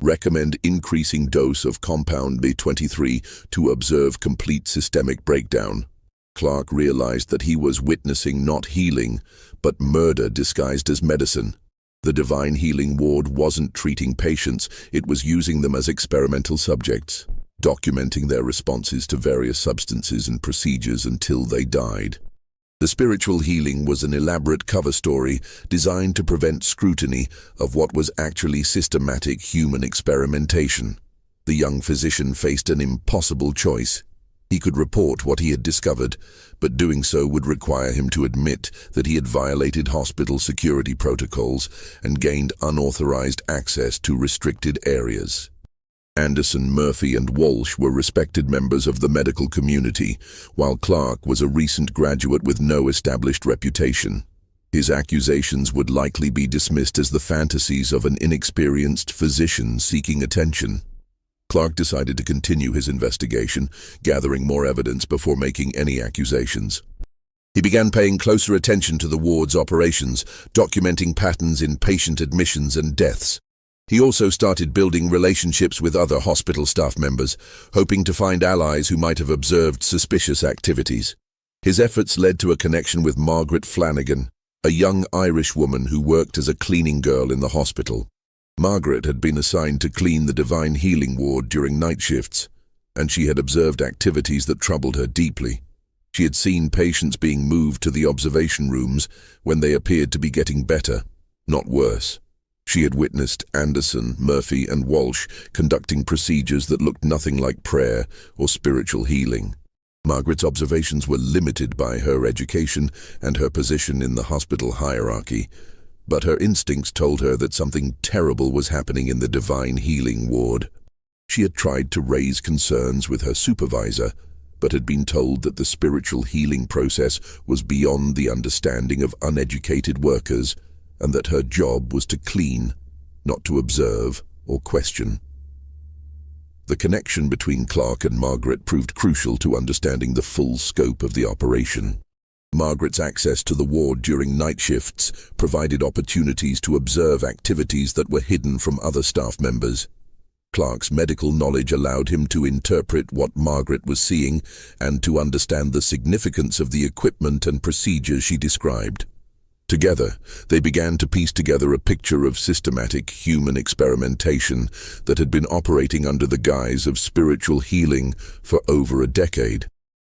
Recommend increasing dose of compound B23 to observe complete systemic breakdown." Clark realized that he was witnessing not healing, but murder disguised as medicine. The Divine Healing Ward wasn't treating patients, it was using them as experimental subjects, documenting their responses to various substances and procedures until they died. The spiritual healing was an elaborate cover story designed to prevent scrutiny of what was actually systematic human experimentation. The young physician faced an impossible choice. He could report what he had discovered, but doing so would require him to admit that he had violated hospital security protocols and gained unauthorized access to restricted areas. Anderson, Murphy, and Walsh were respected members of the medical community, while Clark was a recent graduate with no established reputation. His accusations would likely be dismissed as the fantasies of an inexperienced physician seeking attention. Clark decided to continue his investigation, gathering more evidence before making any accusations. He began paying closer attention to the ward's operations, documenting patterns in patient admissions and deaths. He also started building relationships with other hospital staff members, hoping to find allies who might have observed suspicious activities. His efforts led to a connection with Margaret Flanagan, a young Irish woman who worked as a cleaning girl in the hospital. Margaret had been assigned to clean the Divine Healing Ward during night shifts, and she had observed activities that troubled her deeply. She had seen patients being moved to the observation rooms when they appeared to be getting better, not worse. She had witnessed Anderson, Murphy, and Walsh conducting procedures that looked nothing like prayer or spiritual healing. Margaret's observations were limited by her education and her position in the hospital hierarchy, but her instincts told her that something terrible was happening in the Divine Healing Ward. She had tried to raise concerns with her supervisor, but had been told that the spiritual healing process was beyond the understanding of uneducated workers, and that her job was to clean, not to observe or question. The connection between Clark and Margaret proved crucial to understanding the full scope of the operation. Margaret's access to the ward during night shifts provided opportunities to observe activities that were hidden from other staff members. Clark's medical knowledge allowed him to interpret what Margaret was seeing and to understand the significance of the equipment and procedures she described. Together, they began to piece together a picture of systematic human experimentation that had been operating under the guise of spiritual healing for over a decade.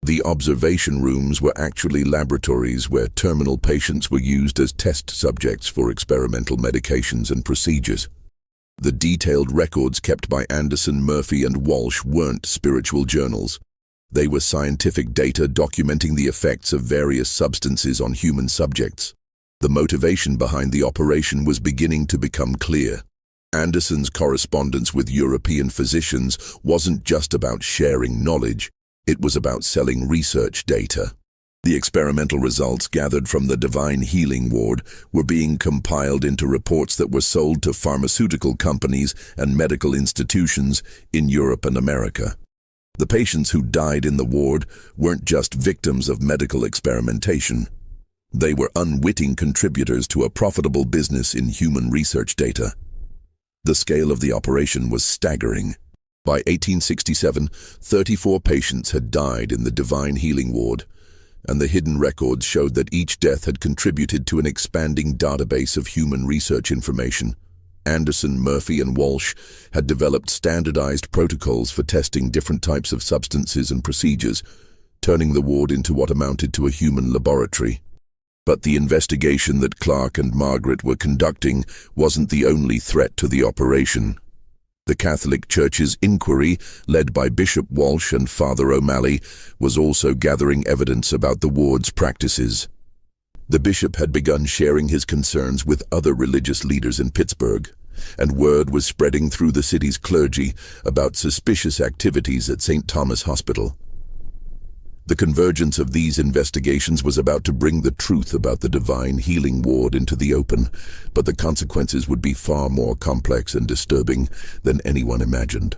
The observation rooms were actually laboratories where terminal patients were used as test subjects for experimental medications and procedures. The detailed records kept by Anderson, Murphy, and Walsh weren't spiritual journals. They were scientific data documenting the effects of various substances on human subjects. The motivation behind the operation was beginning to become clear. Anderson's correspondence with European physicians wasn't just about sharing knowledge, it was about selling research data. The experimental results gathered from the Divine Healing Ward were being compiled into reports that were sold to pharmaceutical companies and medical institutions in Europe and America. The patients who died in the ward weren't just victims of medical experimentation. They were unwitting contributors to a profitable business in human research data. The scale of the operation was staggering. By 1867, 34 patients had died in the Divine Healing Ward, and the hidden records showed that each death had contributed to an expanding database of human research information. Anderson, Murphy, and Walsh had developed standardized protocols for testing different types of substances and procedures, turning the ward into what amounted to a human laboratory. But the investigation that Clark and Margaret were conducting wasn't the only threat to the operation. The Catholic Church's inquiry, led by Bishop Walsh and Father O'Malley, was also gathering evidence about the ward's practices. The bishop had begun sharing his concerns with other religious leaders in Pittsburgh, and word was spreading through the city's clergy about suspicious activities at St. Thomas Hospital. The convergence of these investigations was about to bring the truth about the Divine Healing Ward into the open, but the consequences would be far more complex and disturbing than anyone imagined.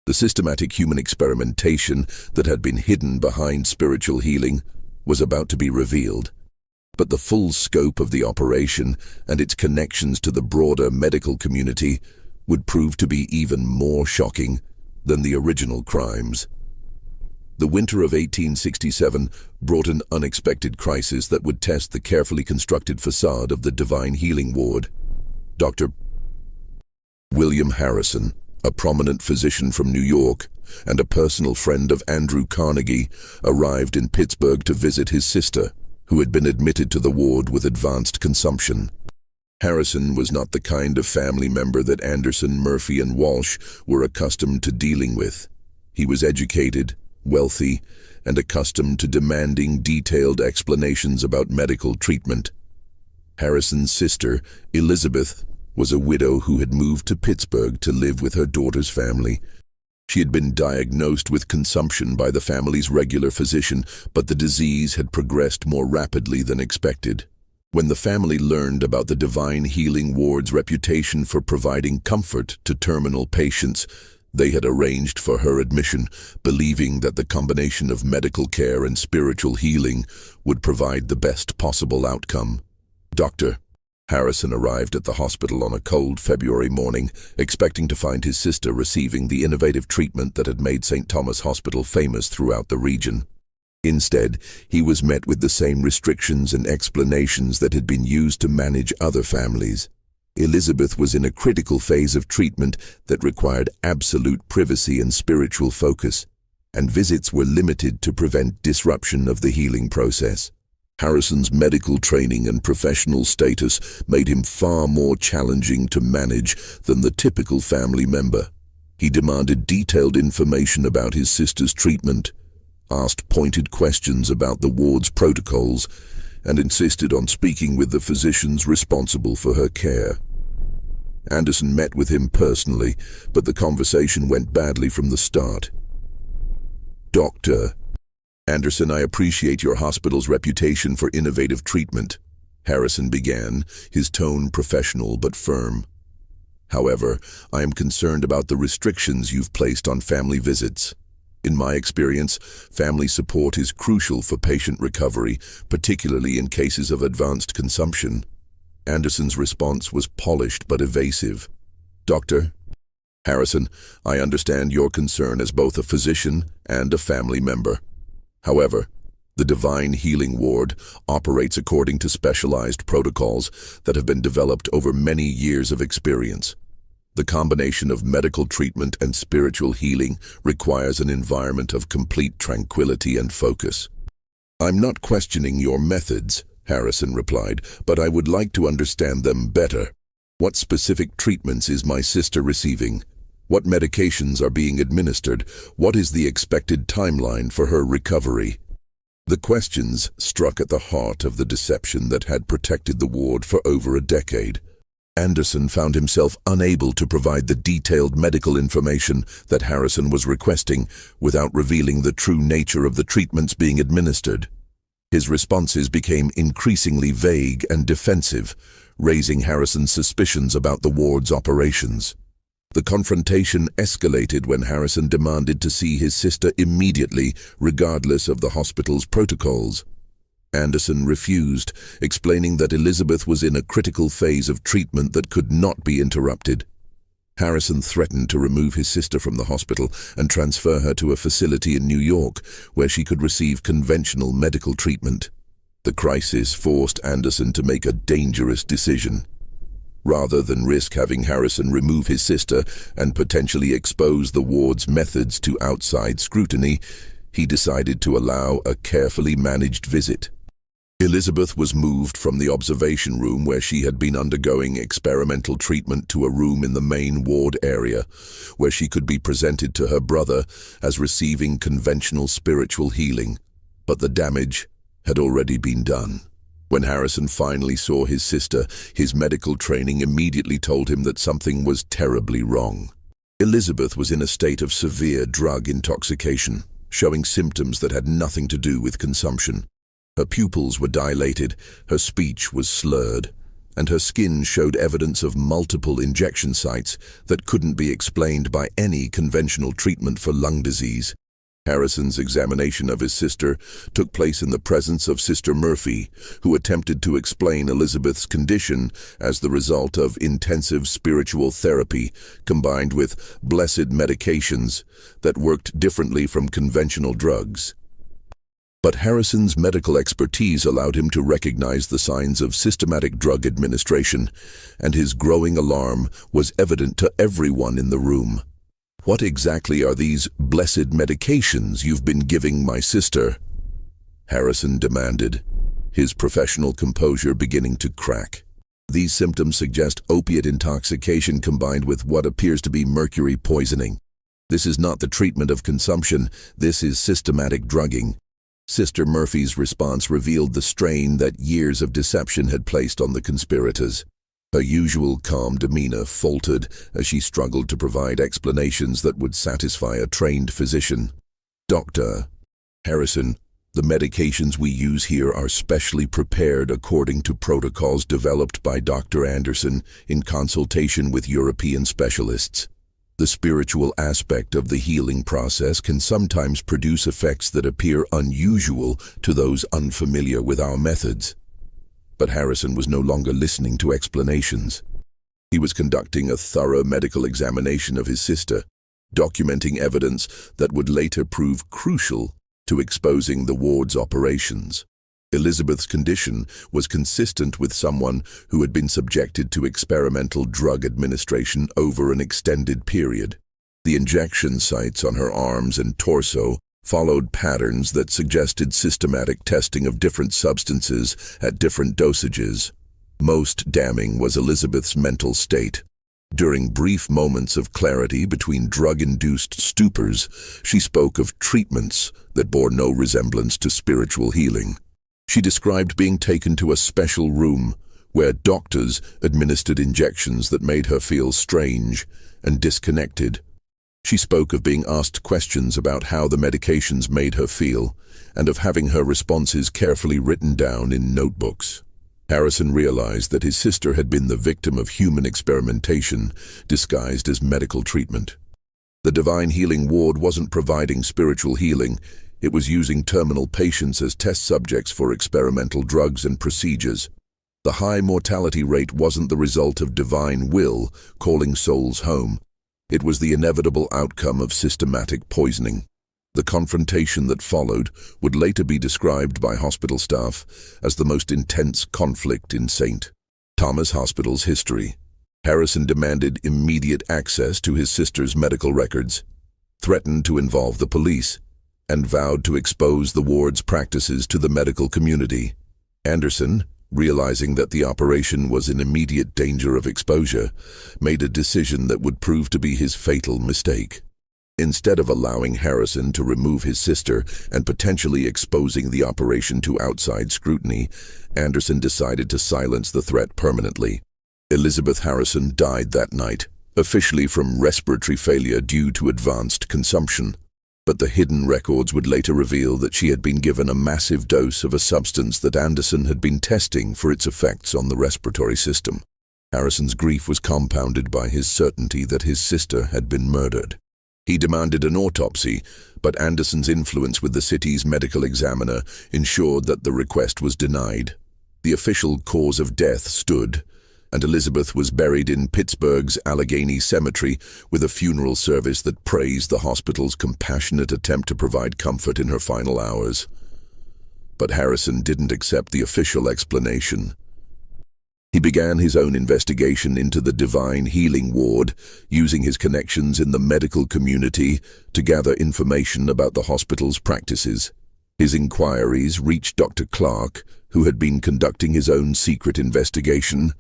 The systematic human experimentation that had been hidden behind spiritual healing was about to be revealed. But the full scope of the operation and its connections to the broader medical community would prove to be even more shocking than the original crimes. The winter of 1867 brought an unexpected crisis that would test the carefully constructed facade of the Divine Healing Ward. Dr. William Harrison, a prominent physician from New York and a personal friend of Andrew Carnegie, arrived in Pittsburgh to visit his sister, who had been admitted to the ward with advanced consumption. Harrison was not the kind of family member that Anderson, Murphy, and Walsh were accustomed to dealing with. He was educated, wealthy, and accustomed to demanding detailed explanations about medical treatment. Harrison's sister, Elizabeth, was a widow who had moved to Pittsburgh to live with her daughter's family. She had been diagnosed with consumption by the family's regular physician, but the disease had progressed more rapidly than expected. When the family learned about the Divine Healing Ward's reputation for providing comfort to terminal patients, they had arranged for her admission, believing that the combination of medical care and spiritual healing would provide the best possible outcome. Dr. Harrison arrived at the hospital on a cold February morning, expecting to find his sister receiving the innovative treatment that had made St. Thomas Hospital famous throughout the region. Instead, he was met with the same restrictions and explanations that had been used to manage other families. Elizabeth was in a critical phase of treatment that required absolute privacy and spiritual focus, and visits were limited to prevent disruption of the healing process. Harrison's medical training and professional status made him far more challenging to manage than the typical family member. He demanded detailed information about his sister's treatment, asked pointed questions about the ward's protocols, and insisted on speaking with the physicians responsible for her care. Anderson met with him personally, but the conversation went badly from the start. "Dr. Anderson, I appreciate your hospital's reputation for innovative treatment," Harrison began, his tone professional but firm. "However, I am concerned about the restrictions you've placed on family visits. In my experience, family support is crucial for patient recovery, particularly in cases of advanced consumption." Anderson's response was polished but evasive. "Dr. Harrison, I understand your concern as both a physician and a family member. However, the Divine Healing Ward operates according to specialized protocols that have been developed over many years of experience. The combination of medical treatment and spiritual healing requires an environment of complete tranquility and focus." "I'm not questioning your methods," Harrison replied, "but I would like to understand them better. What specific treatments is my sister receiving? What medications are being administered? What is the expected timeline for her recovery?" The questions struck at the heart of the deception that had protected the ward for over a decade. Anderson found himself unable to provide the detailed medical information that Harrison was requesting without revealing the true nature of the treatments being administered. His responses became increasingly vague and defensive, raising Harrison's suspicions about the ward's operations. The confrontation escalated when Harrison demanded to see his sister immediately, regardless of the hospital's protocols. Anderson refused, explaining that Elizabeth was in a critical phase of treatment that could not be interrupted. Harrison threatened to remove his sister from the hospital and transfer her to a facility in New York, where she could receive conventional medical treatment. The crisis forced Anderson to make a dangerous decision. Rather than risk having Harrison remove his sister and potentially expose the ward's methods to outside scrutiny, he decided to allow a carefully managed visit. Elizabeth was moved from the observation room where she had been undergoing experimental treatment to a room in the main ward area, where she could be presented to her brother as receiving conventional spiritual healing. But the damage had already been done. When Harrison finally saw his sister, his medical training immediately told him that something was terribly wrong. Elizabeth was in a state of severe drug intoxication, showing symptoms that had nothing to do with consumption. Her pupils were dilated, her speech was slurred, and her skin showed evidence of multiple injection sites that couldn't be explained by any conventional treatment for lung disease. Harrison's examination of his sister took place in the presence of Sister Murphy, who attempted to explain Elizabeth's condition as the result of intensive spiritual therapy combined with blessed medications that worked differently from conventional drugs. But Harrison's medical expertise allowed him to recognize the signs of systematic drug administration, and his growing alarm was evident to everyone in the room. "What exactly are these blessed medications you've been giving my sister?" Harrison demanded, his professional composure beginning to crack. "These symptoms suggest opiate intoxication combined with what appears to be mercury poisoning. This is not the treatment of consumption, this is systematic drugging." Sister Murphy's response revealed the strain that years of deception had placed on the conspirators. Her usual calm demeanor faltered as she struggled to provide explanations that would satisfy a trained physician. "Dr. Harrison, the medications we use here are specially prepared according to protocols developed by Dr. Anderson in consultation with European specialists. The spiritual aspect of the healing process can sometimes produce effects that appear unusual to those unfamiliar with our methods." But Harrison was no longer listening to explanations. He was conducting a thorough medical examination of his sister, documenting evidence that would later prove crucial to exposing the ward's operations. Elizabeth's condition was consistent with someone who had been subjected to experimental drug administration over an extended period. The injection sites on her arms and torso followed patterns that suggested systematic testing of different substances at different dosages. Most damning was Elizabeth's mental state. During brief moments of clarity between drug-induced stupors, she spoke of treatments that bore no resemblance to spiritual healing. She described being taken to a special room where doctors administered injections that made her feel strange and disconnected. She spoke of being asked questions about how the medications made her feel and of having her responses carefully written down in notebooks. Harrison realized that his sister had been the victim of human experimentation disguised as medical treatment. The Divine Healing Ward wasn't providing spiritual healing, it was using terminal patients as test subjects for experimental drugs and procedures. The high mortality rate wasn't the result of divine will calling souls home. It was the inevitable outcome of systematic poisoning. The confrontation that followed would later be described by hospital staff as the most intense conflict in St. Thomas Hospital's history. Harrison demanded immediate access to his sister's medical records, threatened to involve the police, and vowed to expose the ward's practices to the medical community. Anderson, realizing that the operation was in immediate danger of exposure, made a decision that would prove to be his fatal mistake. Instead of allowing Harrison to remove his sister and potentially exposing the operation to outside scrutiny, Anderson decided to silence the threat permanently. Elizabeth Harrison died that night, officially from respiratory failure due to advanced consumption. But the hidden records would later reveal that she had been given a massive dose of a substance that Anderson had been testing for its effects on the respiratory system. Harrison's grief was compounded by his certainty that his sister had been murdered. He demanded an autopsy, but Anderson's influence with the city's medical examiner ensured that the request was denied. The official cause of death stood, and Elizabeth was buried in Pittsburgh's Allegheny Cemetery with a funeral service that praised the hospital's compassionate attempt to provide comfort in her final hours. But Harrison didn't accept the official explanation. He began his own investigation into the Divine Healing Ward, using his connections in the medical community to gather information about the hospital's practices. His inquiries reached Dr. Clark, who had been conducting his own secret investigation,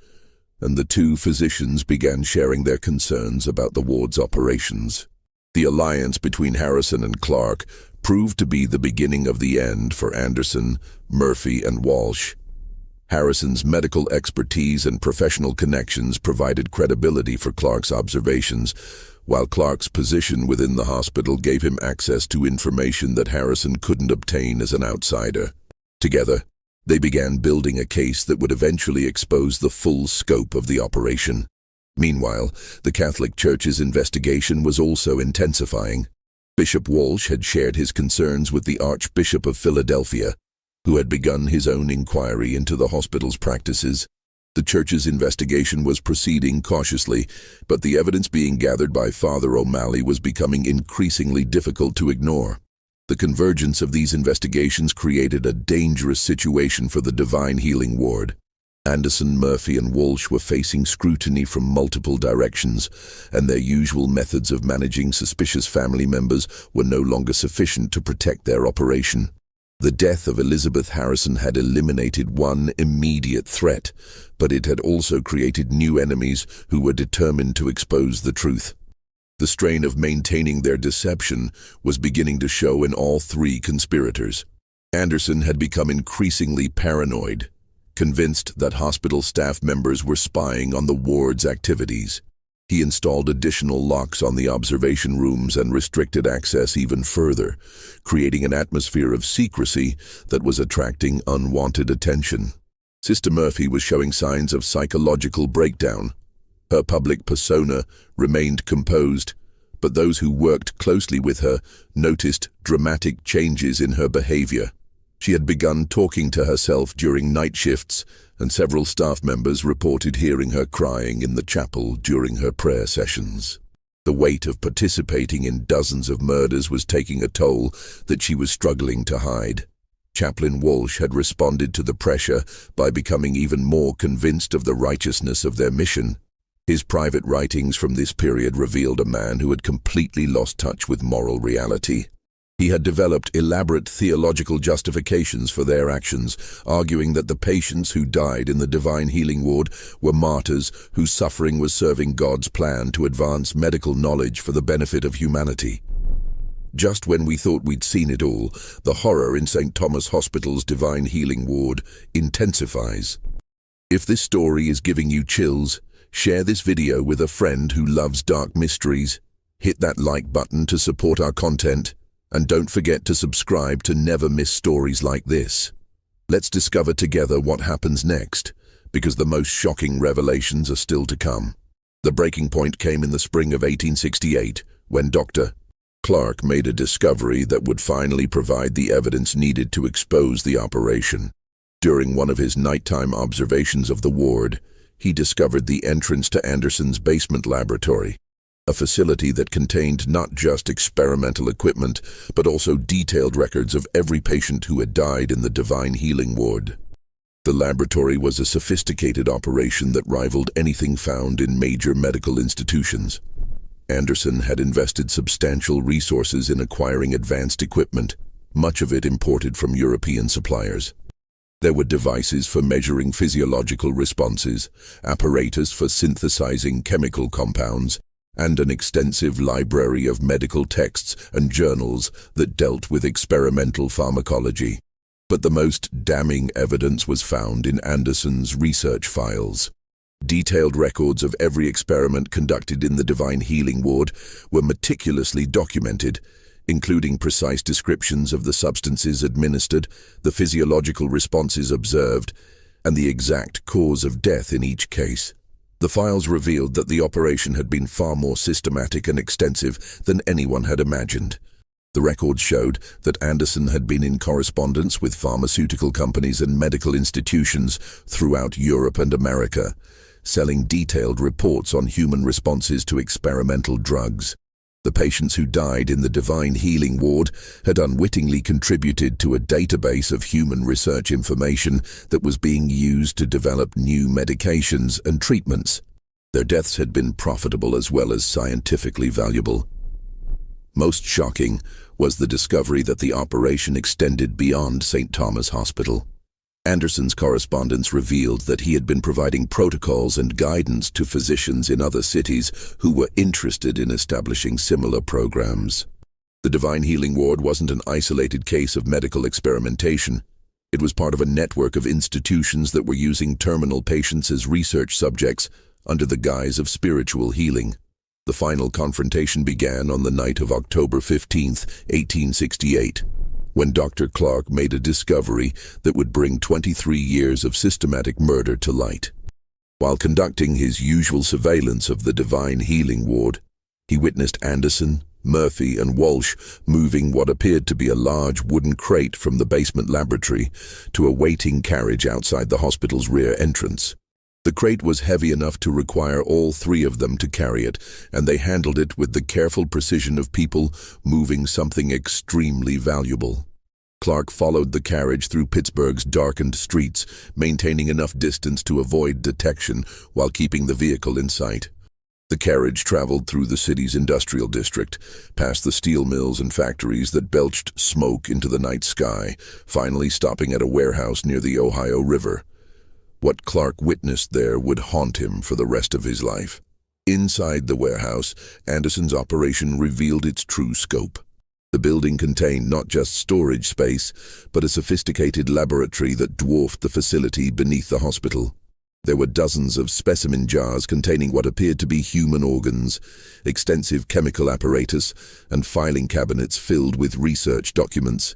and the two physicians began sharing their concerns about the ward's operations. The alliance between Harrison and Clark proved to be the beginning of the end for Anderson, Murphy, and Walsh. Harrison's medical expertise and professional connections provided credibility for Clark's observations, while Clark's position within the hospital gave him access to information that Harrison couldn't obtain as an outsider. Together, They began building a case that would eventually expose the full scope of the operation. Meanwhile, the Catholic Church's investigation was also intensifying. Bishop Walsh had shared his concerns with the Archbishop of Philadelphia, who had begun his own inquiry into the hospital's practices. The Church's investigation was proceeding cautiously, but the evidence being gathered by Father O'Malley was becoming increasingly difficult to ignore. The convergence of these investigations created a dangerous situation for the Divine Healing Ward. Anderson, Murphy, and Walsh were facing scrutiny from multiple directions, and their usual methods of managing suspicious family members were no longer sufficient to protect their operation. The death of Elizabeth Harrison had eliminated one immediate threat, but it had also created new enemies who were determined to expose the truth. The strain of maintaining their deception was beginning to show in all three conspirators. Anderson had become increasingly paranoid, convinced that hospital staff members were spying on the ward's activities. He installed additional locks on the observation rooms and restricted access even further, creating an atmosphere of secrecy that was attracting unwanted attention. Sister Murphy was showing signs of psychological breakdown. Her public persona remained composed, but those who worked closely with her noticed dramatic changes in her behavior. She had begun talking to herself during night shifts, and several staff members reported hearing her crying in the chapel during her prayer sessions. The weight of participating in dozens of murders was taking a toll that she was struggling to hide. Chaplain Walsh had responded to the pressure by becoming even more convinced of the righteousness of their mission. His private writings from this period revealed a man who had completely lost touch with moral reality. He had developed elaborate theological justifications for their actions, arguing that the patients who died in the Divine Healing Ward were martyrs whose suffering was serving God's plan to advance medical knowledge for the benefit of humanity. Just when we thought we'd seen it all, the horror in St. Thomas Hospital's Divine Healing Ward intensifies. If this story is giving you chills, share this video with a friend who loves dark mysteries. Hit that like button to support our content. And don't forget to subscribe to never miss stories like this. Let's discover together what happens next, because the most shocking revelations are still to come. The breaking point came in the spring of 1868, when Dr. Clark made a discovery that would finally provide the evidence needed to expose the operation. During one of his nighttime observations of the ward, he discovered the entrance to Anderson's basement laboratory, a facility that contained not just experimental equipment, but also detailed records of every patient who had died in the Divine Healing Ward. The laboratory was a sophisticated operation that rivaled anything found in major medical institutions. Anderson had invested substantial resources in acquiring advanced equipment, much of it imported from European suppliers. There were devices for measuring physiological responses, apparatus for synthesizing chemical compounds, and an extensive library of medical texts and journals that dealt with experimental pharmacology. But the most damning evidence was found in Anderson's research files. Detailed records of every experiment conducted in the Divine Healing Ward were meticulously documented, including precise descriptions of the substances administered, the physiological responses observed, and the exact cause of death in each case. The files revealed that the operation had been far more systematic and extensive than anyone had imagined. The records showed that Anderson had been in correspondence with pharmaceutical companies and medical institutions throughout Europe and America, selling detailed reports on human responses to experimental drugs. The patients who died in the Divine Healing Ward had unwittingly contributed to a database of human research information that was being used to develop new medications and treatments. Their deaths had been profitable as well as scientifically valuable. Most shocking was the discovery that the operation extended beyond St. Thomas Hospital. Anderson's correspondence revealed that he had been providing protocols and guidance to physicians in other cities who were interested in establishing similar programs. The Divine Healing Ward wasn't an isolated case of medical experimentation. It was part of a network of institutions that were using terminal patients as research subjects under the guise of spiritual healing. The final confrontation began on the night of October 15, 1868. when Dr. Clark made a discovery that would bring 23 years of systematic murder to light. While conducting his usual surveillance of the Divine Healing Ward, he witnessed Anderson, Murphy, and Walsh moving what appeared to be a large wooden crate from the basement laboratory to a waiting carriage outside the hospital's rear entrance. The crate was heavy enough to require all three of them to carry it, and they handled it with the careful precision of people moving something extremely valuable. Clark followed the carriage through Pittsburgh's darkened streets, maintaining enough distance to avoid detection while keeping the vehicle in sight. The carriage traveled through the city's industrial district, past the steel mills and factories that belched smoke into the night sky, finally stopping at a warehouse near the Ohio River. What Clark witnessed there would haunt him for the rest of his life. Inside the warehouse, Anderson's operation revealed its true scope. The building contained not just storage space, but a sophisticated laboratory that dwarfed the facility beneath the hospital. There were dozens of specimen jars containing what appeared to be human organs, extensive chemical apparatus, and filing cabinets filled with research documents.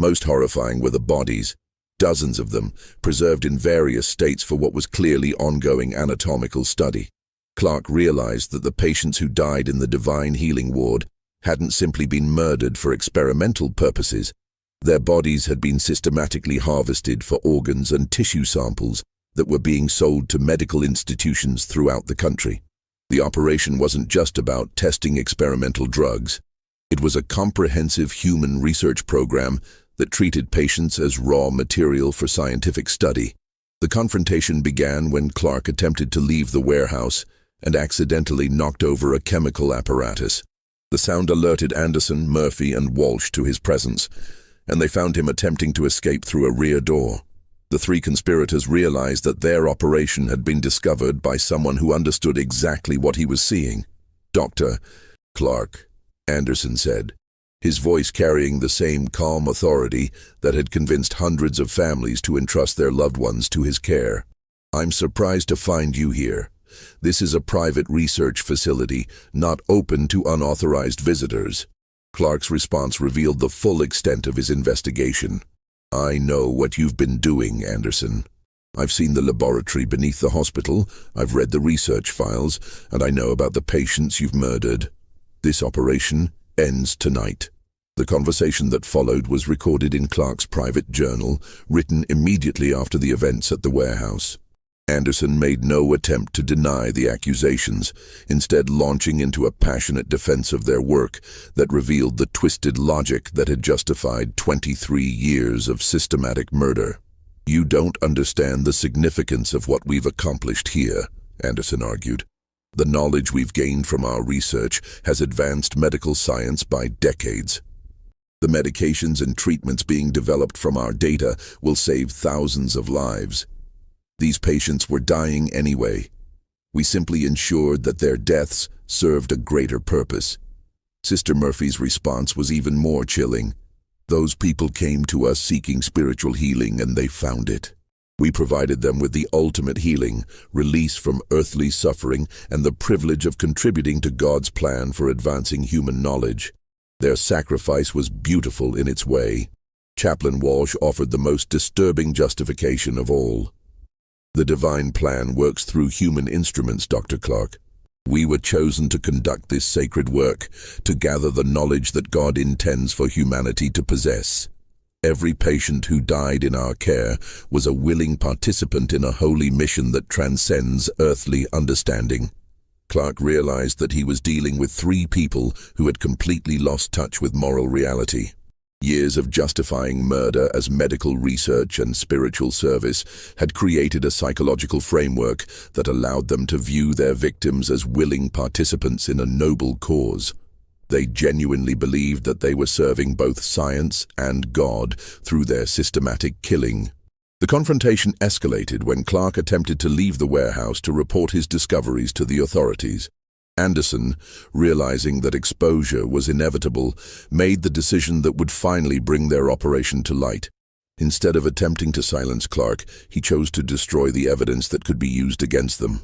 Most horrifying were the bodies, dozens of them, preserved in various states for what was clearly ongoing anatomical study. Clark realized that the patients who died in the Divine Healing Ward hadn't simply been murdered for experimental purposes. Their bodies had been systematically harvested for organs and tissue samples that were being sold to medical institutions throughout the country. The operation wasn't just about testing experimental drugs. It was a comprehensive human research program that treated patients as raw material for scientific study. The confrontation began when Clark attempted to leave the warehouse and accidentally knocked over a chemical apparatus. The sound alerted Anderson, Murphy, and Walsh to his presence, and they found him attempting to escape through a rear door. The three conspirators realized that their operation had been discovered by someone who understood exactly what he was seeing. "Dr. Clark," Anderson said, his voice carrying the same calm authority that had convinced hundreds of families to entrust their loved ones to his care. "I'm surprised to find you here. This is a private research facility, not open to unauthorized visitors." Clark's response revealed the full extent of his investigation. "I know what you've been doing, Anderson. I've seen the laboratory beneath the hospital, I've read the research files, and I know about the patients you've murdered. This operation ends tonight." The conversation that followed was recorded in Clark's private journal, written immediately after the events at the warehouse. Anderson made no attempt to deny the accusations, instead launching into a passionate defense of their work that revealed the twisted logic that had justified 23 years of systematic murder. "You don't understand the significance of what we've accomplished here," Anderson argued. "The knowledge we've gained from our research has advanced medical science by decades. The medications and treatments being developed from our data will save thousands of lives. These patients were dying anyway. We simply ensured that their deaths served a greater purpose." Sister Murphy's response was even more chilling. "Those people came to us seeking spiritual healing, and they found it. We provided them with the ultimate healing, release from earthly suffering, and the privilege of contributing to God's plan for advancing human knowledge. Their sacrifice was beautiful in its way." Chaplain Walsh offered the most disturbing justification of all. "The divine plan works through human instruments, Dr. Clark. We were chosen to conduct this sacred work, to gather the knowledge that God intends for humanity to possess. Every patient who died in our care was a willing participant in a holy mission that transcends earthly understanding." Clark realized that he was dealing with three people who had completely lost touch with moral reality. Years of justifying murder as medical research and spiritual service had created a psychological framework that allowed them to view their victims as willing participants in a noble cause. They genuinely believed that they were serving both science and God through their systematic killing. The confrontation escalated when Clark attempted to leave the warehouse to report his discoveries to the authorities. Anderson, realizing that exposure was inevitable, made the decision that would finally bring their operation to light. Instead of attempting to silence Clark, he chose to destroy the evidence that could be used against them.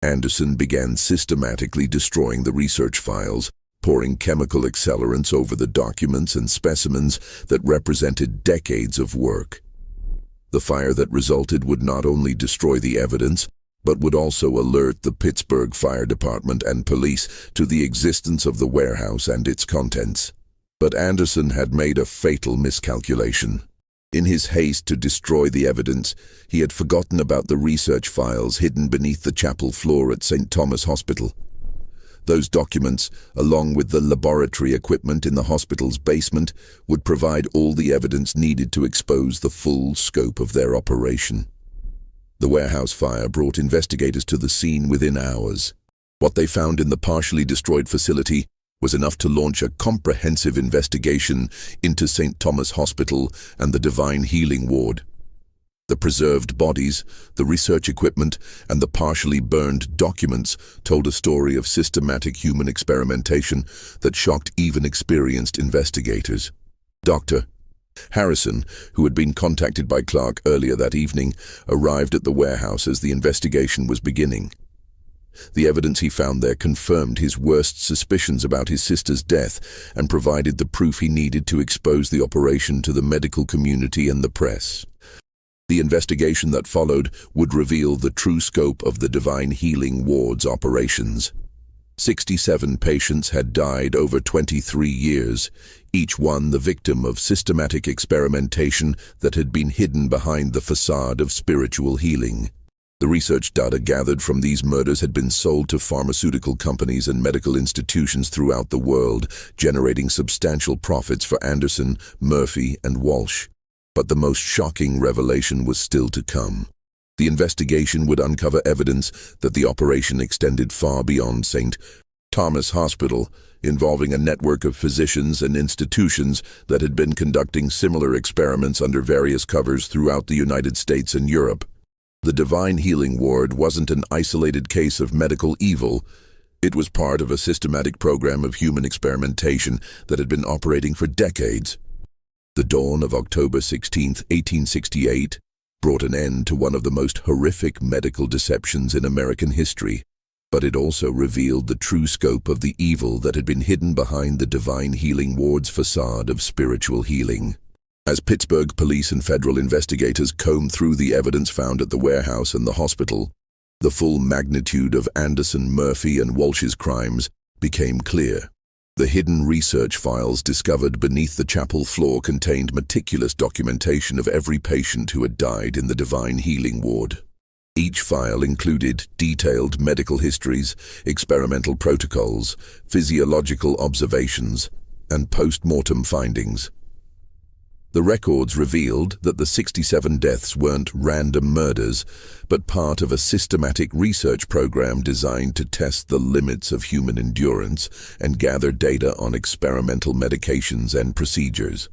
Anderson began systematically destroying the research files, pouring chemical accelerants over the documents and specimens that represented decades of work. The fire that resulted would not only destroy the evidence, but would also alert the Pittsburgh Fire Department and police to the existence of the warehouse and its contents. But Anderson had made a fatal miscalculation. In his haste to destroy the evidence, he had forgotten about the research files hidden beneath the chapel floor at St. Thomas Hospital. Those documents, along with the laboratory equipment in the hospital's basement, would provide all the evidence needed to expose the full scope of their operation. The warehouse fire brought investigators to the scene within hours. What they found in the partially destroyed facility was enough to launch a comprehensive investigation into St. Thomas Hospital and the Divine Healing Ward. The preserved bodies, the research equipment, and the partially burned documents told a story of systematic human experimentation that shocked even experienced investigators. Dr. Harrison, who had been contacted by Clark earlier that evening, arrived at the warehouse as the investigation was beginning. The evidence he found there confirmed his worst suspicions about his sister's death and provided the proof he needed to expose the operation to the medical community and the press. The investigation that followed would reveal the true scope of the Divine Healing Ward's operations. 67 patients had died over 23 years, each one the victim of systematic experimentation that had been hidden behind the facade of spiritual healing. The research data gathered from these murders had been sold to pharmaceutical companies and medical institutions throughout the world, generating substantial profits for Anderson, Murphy, and Walsh. But the most shocking revelation was still to come. The investigation would uncover evidence that the operation extended far beyond St. Thomas Hospital, involving a network of physicians and institutions that had been conducting similar experiments under various covers throughout the United States and Europe. The Divine Healing Ward wasn't an isolated case of medical evil. It was part of a systematic program of human experimentation that had been operating for decades. The dawn of October 16, 1868, brought an end to one of the most horrific medical deceptions in American history, but it also revealed the true scope of the evil that had been hidden behind the Divine Healing Ward's facade of spiritual healing. As Pittsburgh police and federal investigators combed through the evidence found at the warehouse and the hospital, the full magnitude of Anderson, Murphy, and Walsh's crimes became clear. The hidden research files discovered beneath the chapel floor contained meticulous documentation of every patient who had died in the Divine Healing Ward. Each file included detailed medical histories, experimental protocols, physiological observations, and post-mortem findings. The records revealed that the 67 deaths weren't random murders, but part of a systematic research program designed to test the limits of human endurance and gather data on experimental medications and procedures.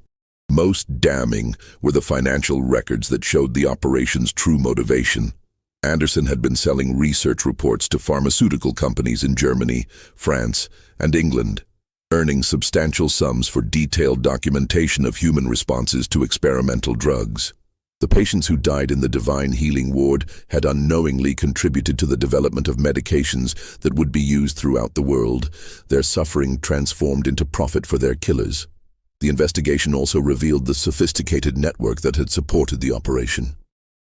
Most damning were the financial records that showed the operation's true motivation. Anderson had been selling research reports to pharmaceutical companies in Germany, France, and England, earning substantial sums for detailed documentation of human responses to experimental drugs. The patients who died in the Divine Healing Ward had unknowingly contributed to the development of medications that would be used throughout the world, their suffering transformed into profit for their killers. The investigation also revealed the sophisticated network that had supported the operation.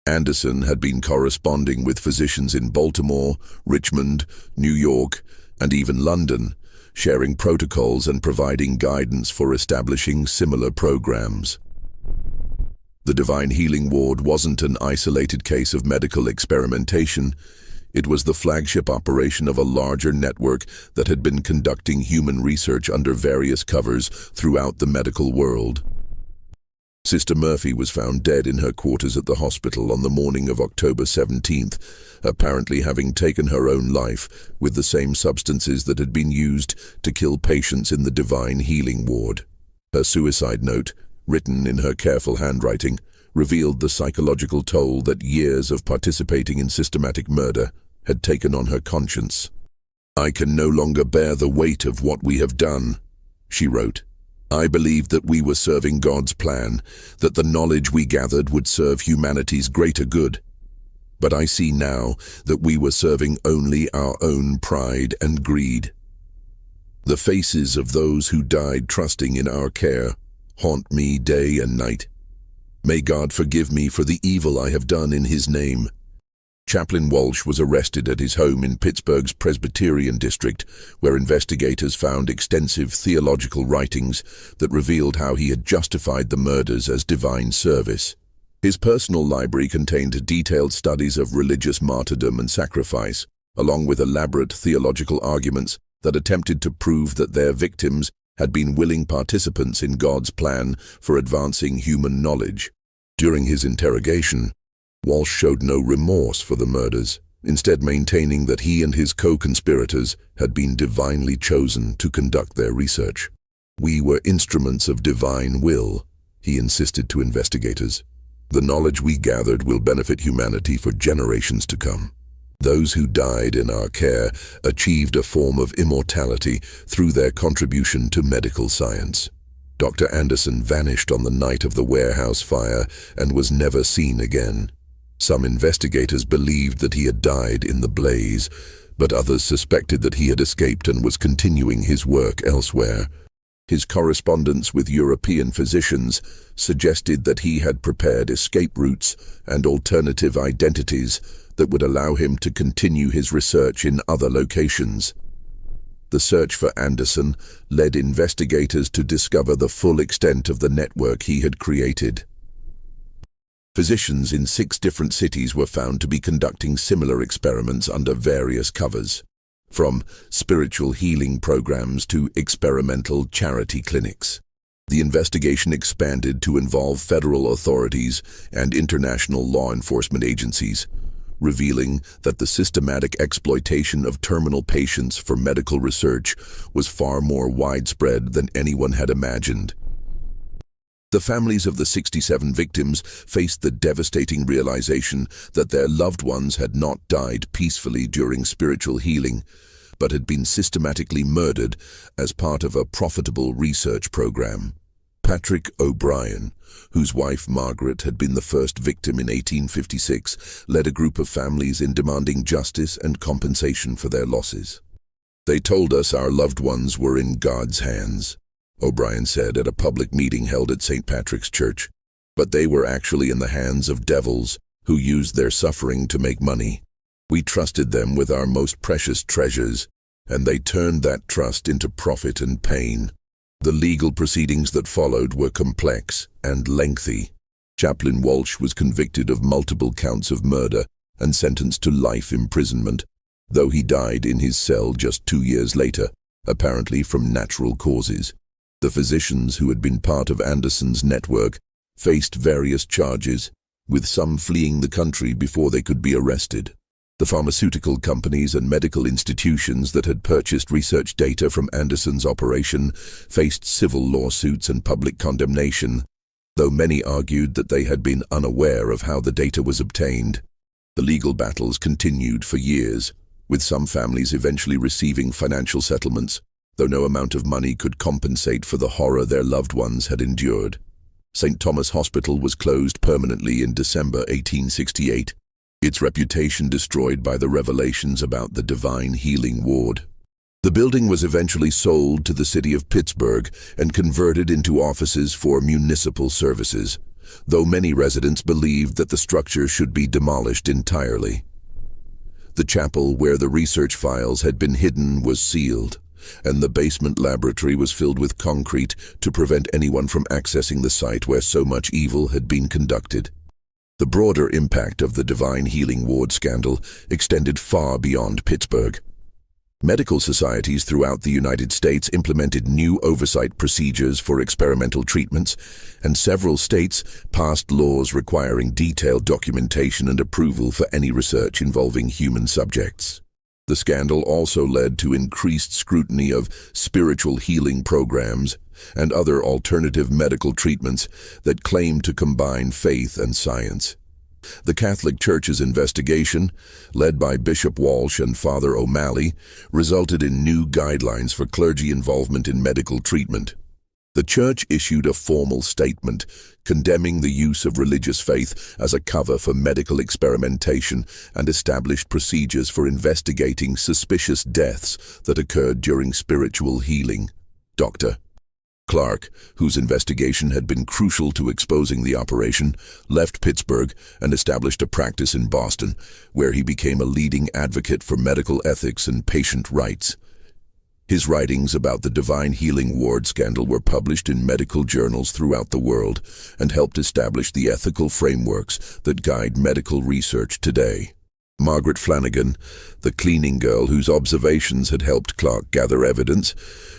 Anderson had been corresponding with physicians in Baltimore, Richmond, New York, and even London, sharing protocols and providing guidance for establishing similar programs. The Divine Healing Ward wasn't an isolated case of medical experimentation. It was the flagship operation of a larger network that had been conducting human research under various covers throughout the medical world. Sister Murphy was found dead in her quarters at the hospital on the morning of October 17th, apparently having taken her own life with the same substances that had been used to kill patients in the Divine Healing Ward. Her suicide note, written in her careful handwriting, revealed the psychological toll that years of participating in systematic murder had taken on her conscience. "I can no longer bear the weight of what we have done," she wrote. "I believed that we were serving God's plan, that the knowledge we gathered would serve humanity's greater good. But I see now that we were serving only our own pride and greed." The faces of those who died trusting in our care haunt me day and night. May God forgive me for the evil I have done in His name. Chaplain Walsh was arrested at his home in Pittsburgh's Presbyterian district, where investigators found extensive theological writings that revealed how he had justified the murders as divine service. His personal library contained detailed studies of religious martyrdom and sacrifice, along with elaborate theological arguments that attempted to prove that their victims had been willing participants in God's plan for advancing human knowledge. During his interrogation, Walsh showed no remorse for the murders, instead maintaining that he and his co-conspirators had been divinely chosen to conduct their research. "We were instruments of divine will," he insisted to investigators. "The knowledge we gathered will benefit humanity for generations to come." Those who died in our care achieved a form of immortality through their contribution to medical science. Dr. Anderson vanished on the night of the warehouse fire and was never seen again. Some investigators believed that he had died in the blaze, but others suspected that he had escaped and was continuing his work elsewhere. His correspondence with European physicians suggested that he had prepared escape routes and alternative identities that would allow him to continue his research in other locations. The search for Anderson led investigators to discover the full extent of the network he had created. Physicians in 6 different cities were found to be conducting similar experiments under various covers, from spiritual healing programs to experimental charity clinics. The investigation expanded to involve federal authorities and international law enforcement agencies, revealing that the systematic exploitation of terminal patients for medical research was far more widespread than anyone had imagined. The families of the 67 victims faced the devastating realization that their loved ones had not died peacefully during spiritual healing, but had been systematically murdered as part of a profitable research program. Patrick O'Brien, whose wife Margaret had been the first victim in 1856, led a group of families in demanding justice and compensation for their losses. "They told us our loved ones were in God's hands," O'Brien said at a public meeting held at St. Patrick's Church, "but they were actually in the hands of devils who used their suffering to make money. We trusted them with our most precious treasures, and they turned that trust into profit and pain." The legal proceedings that followed were complex and lengthy. Chaplain Walsh was convicted of multiple counts of murder and sentenced to life imprisonment, though he died in his cell just 2 years later, apparently from natural causes. The physicians who had been part of Anderson's network faced various charges, with some fleeing the country before they could be arrested. The pharmaceutical companies and medical institutions that had purchased research data from Anderson's operation faced civil lawsuits and public condemnation, though many argued that they had been unaware of how the data was obtained. The legal battles continued for years, with some families eventually receiving financial settlements, though no amount of money could compensate for the horror their loved ones had endured. St. Thomas Hospital was closed permanently in December 1868, its reputation destroyed by the revelations about the divine healing ward. The building was eventually sold to the city of Pittsburgh and converted into offices for municipal services, though many residents believed that the structure should be demolished entirely. The chapel where the research files had been hidden was sealed, and the basement laboratory was filled with concrete to prevent anyone from accessing the site where so much evil had been conducted. The broader impact of the Divine Healing Ward scandal extended far beyond Pittsburgh. Medical societies throughout the United States implemented new oversight procedures for experimental treatments, and several states passed laws requiring detailed documentation and approval for any research involving human subjects. The scandal also led to increased scrutiny of spiritual healing programs and other alternative medical treatments that claim to combine faith and science. The Catholic Church's investigation, led by Bishop Walsh and Father O'Malley, resulted in new guidelines for clergy involvement in medical treatment. The church issued a formal statement condemning the use of religious faith as a cover for medical experimentation and established procedures for investigating suspicious deaths that occurred during spiritual healing. Dr. Clark, whose investigation had been crucial to exposing the operation, left Pittsburgh and established a practice in Boston, where he became a leading advocate for medical ethics and patient rights. His writings about the Divine Healing Ward scandal were published in medical journals throughout the world and helped establish the ethical frameworks that guide medical research today. Margaret Flanagan, the cleaning girl whose observations had helped Clark gather evidence,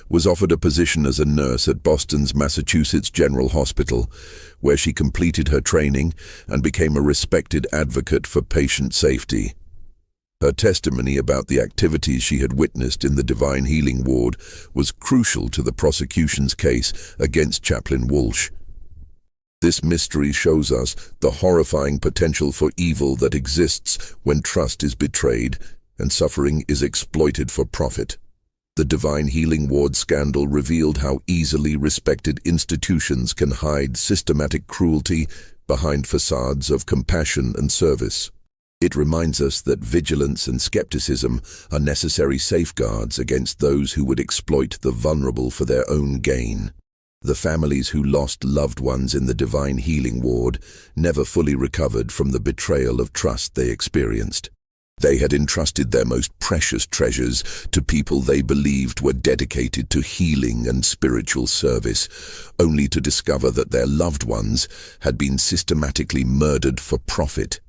was offered a position as a nurse at Boston's Massachusetts General Hospital, where she completed her training and became a respected advocate for patient safety. Her testimony about the activities she had witnessed in the Divine Healing Ward was crucial to the prosecution's case against Chaplain Walsh. This mystery shows us the horrifying potential for evil that exists when trust is betrayed and suffering is exploited for profit. The Divine Healing Ward scandal revealed how easily respected institutions can hide systematic cruelty behind facades of compassion and service. It reminds us that vigilance and skepticism are necessary safeguards against those who would exploit the vulnerable for their own gain. The families who lost loved ones in the Divine Healing Ward never fully recovered from the betrayal of trust they experienced. They had entrusted their most precious treasures to people they believed were dedicated to healing and spiritual service, only to discover that their loved ones had been systematically murdered for profit.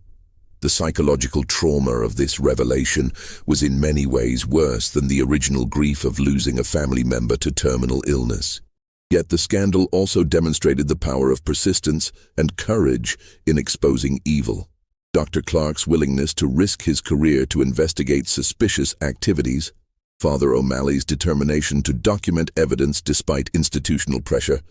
The psychological trauma of this revelation was in many ways worse than the original grief of losing a family member to terminal illness. Yet the scandal also demonstrated the power of persistence and courage in exposing evil. Dr. Clark's willingness to risk his career to investigate suspicious activities, Father O'Malley's determination to document evidence despite institutional pressure,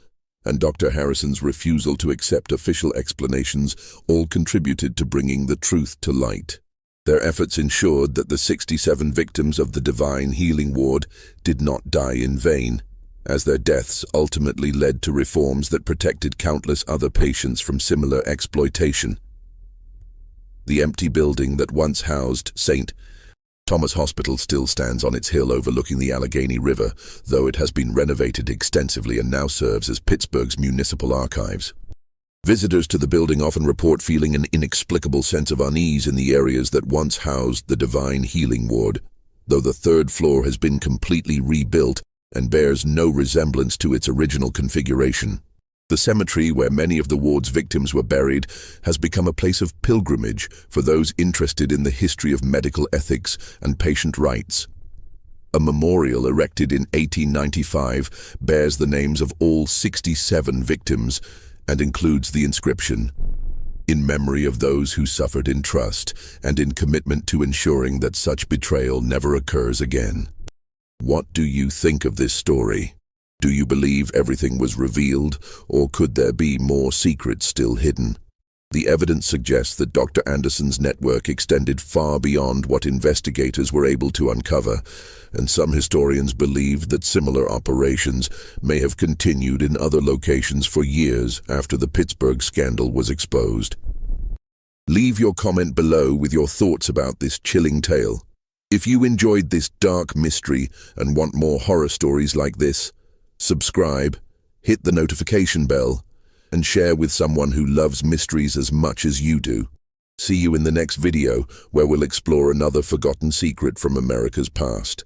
and Dr. Harrison's refusal to accept official explanations all contributed to bringing the truth to light. Their efforts ensured that the 67 victims of the Divine Healing Ward did not die in vain, as their deaths ultimately led to reforms that protected countless other patients from similar exploitation. The empty building that once housed St. Thomas Hospital still stands on its hill overlooking the Allegheny River, though it has been renovated extensively and now serves as Pittsburgh's municipal archives. Visitors to the building often report feeling an inexplicable sense of unease in the areas that once housed the Divine Healing Ward, though the third floor has been completely rebuilt and bears no resemblance to its original configuration. The cemetery where many of the ward's victims were buried has become a place of pilgrimage for those interested in the history of medical ethics and patient rights. A memorial erected in 1895 bears the names of all 67 victims and includes the inscription, "In memory of those who suffered in trust and in commitment to ensuring that such betrayal never occurs again." What do you think of this story? Do you believe everything was revealed, or could there be more secrets still hidden? The evidence suggests that Dr. Anderson's network extended far beyond what investigators were able to uncover, and some historians believe that similar operations may have continued in other locations for years after the Pittsburgh scandal was exposed. Leave your comment below with your thoughts about this chilling tale. If you enjoyed this dark mystery and want more horror stories like this, subscribe, hit the notification bell, and share with someone who loves mysteries as much as you do. See you in the next video, where we'll explore another forgotten secret from America's past.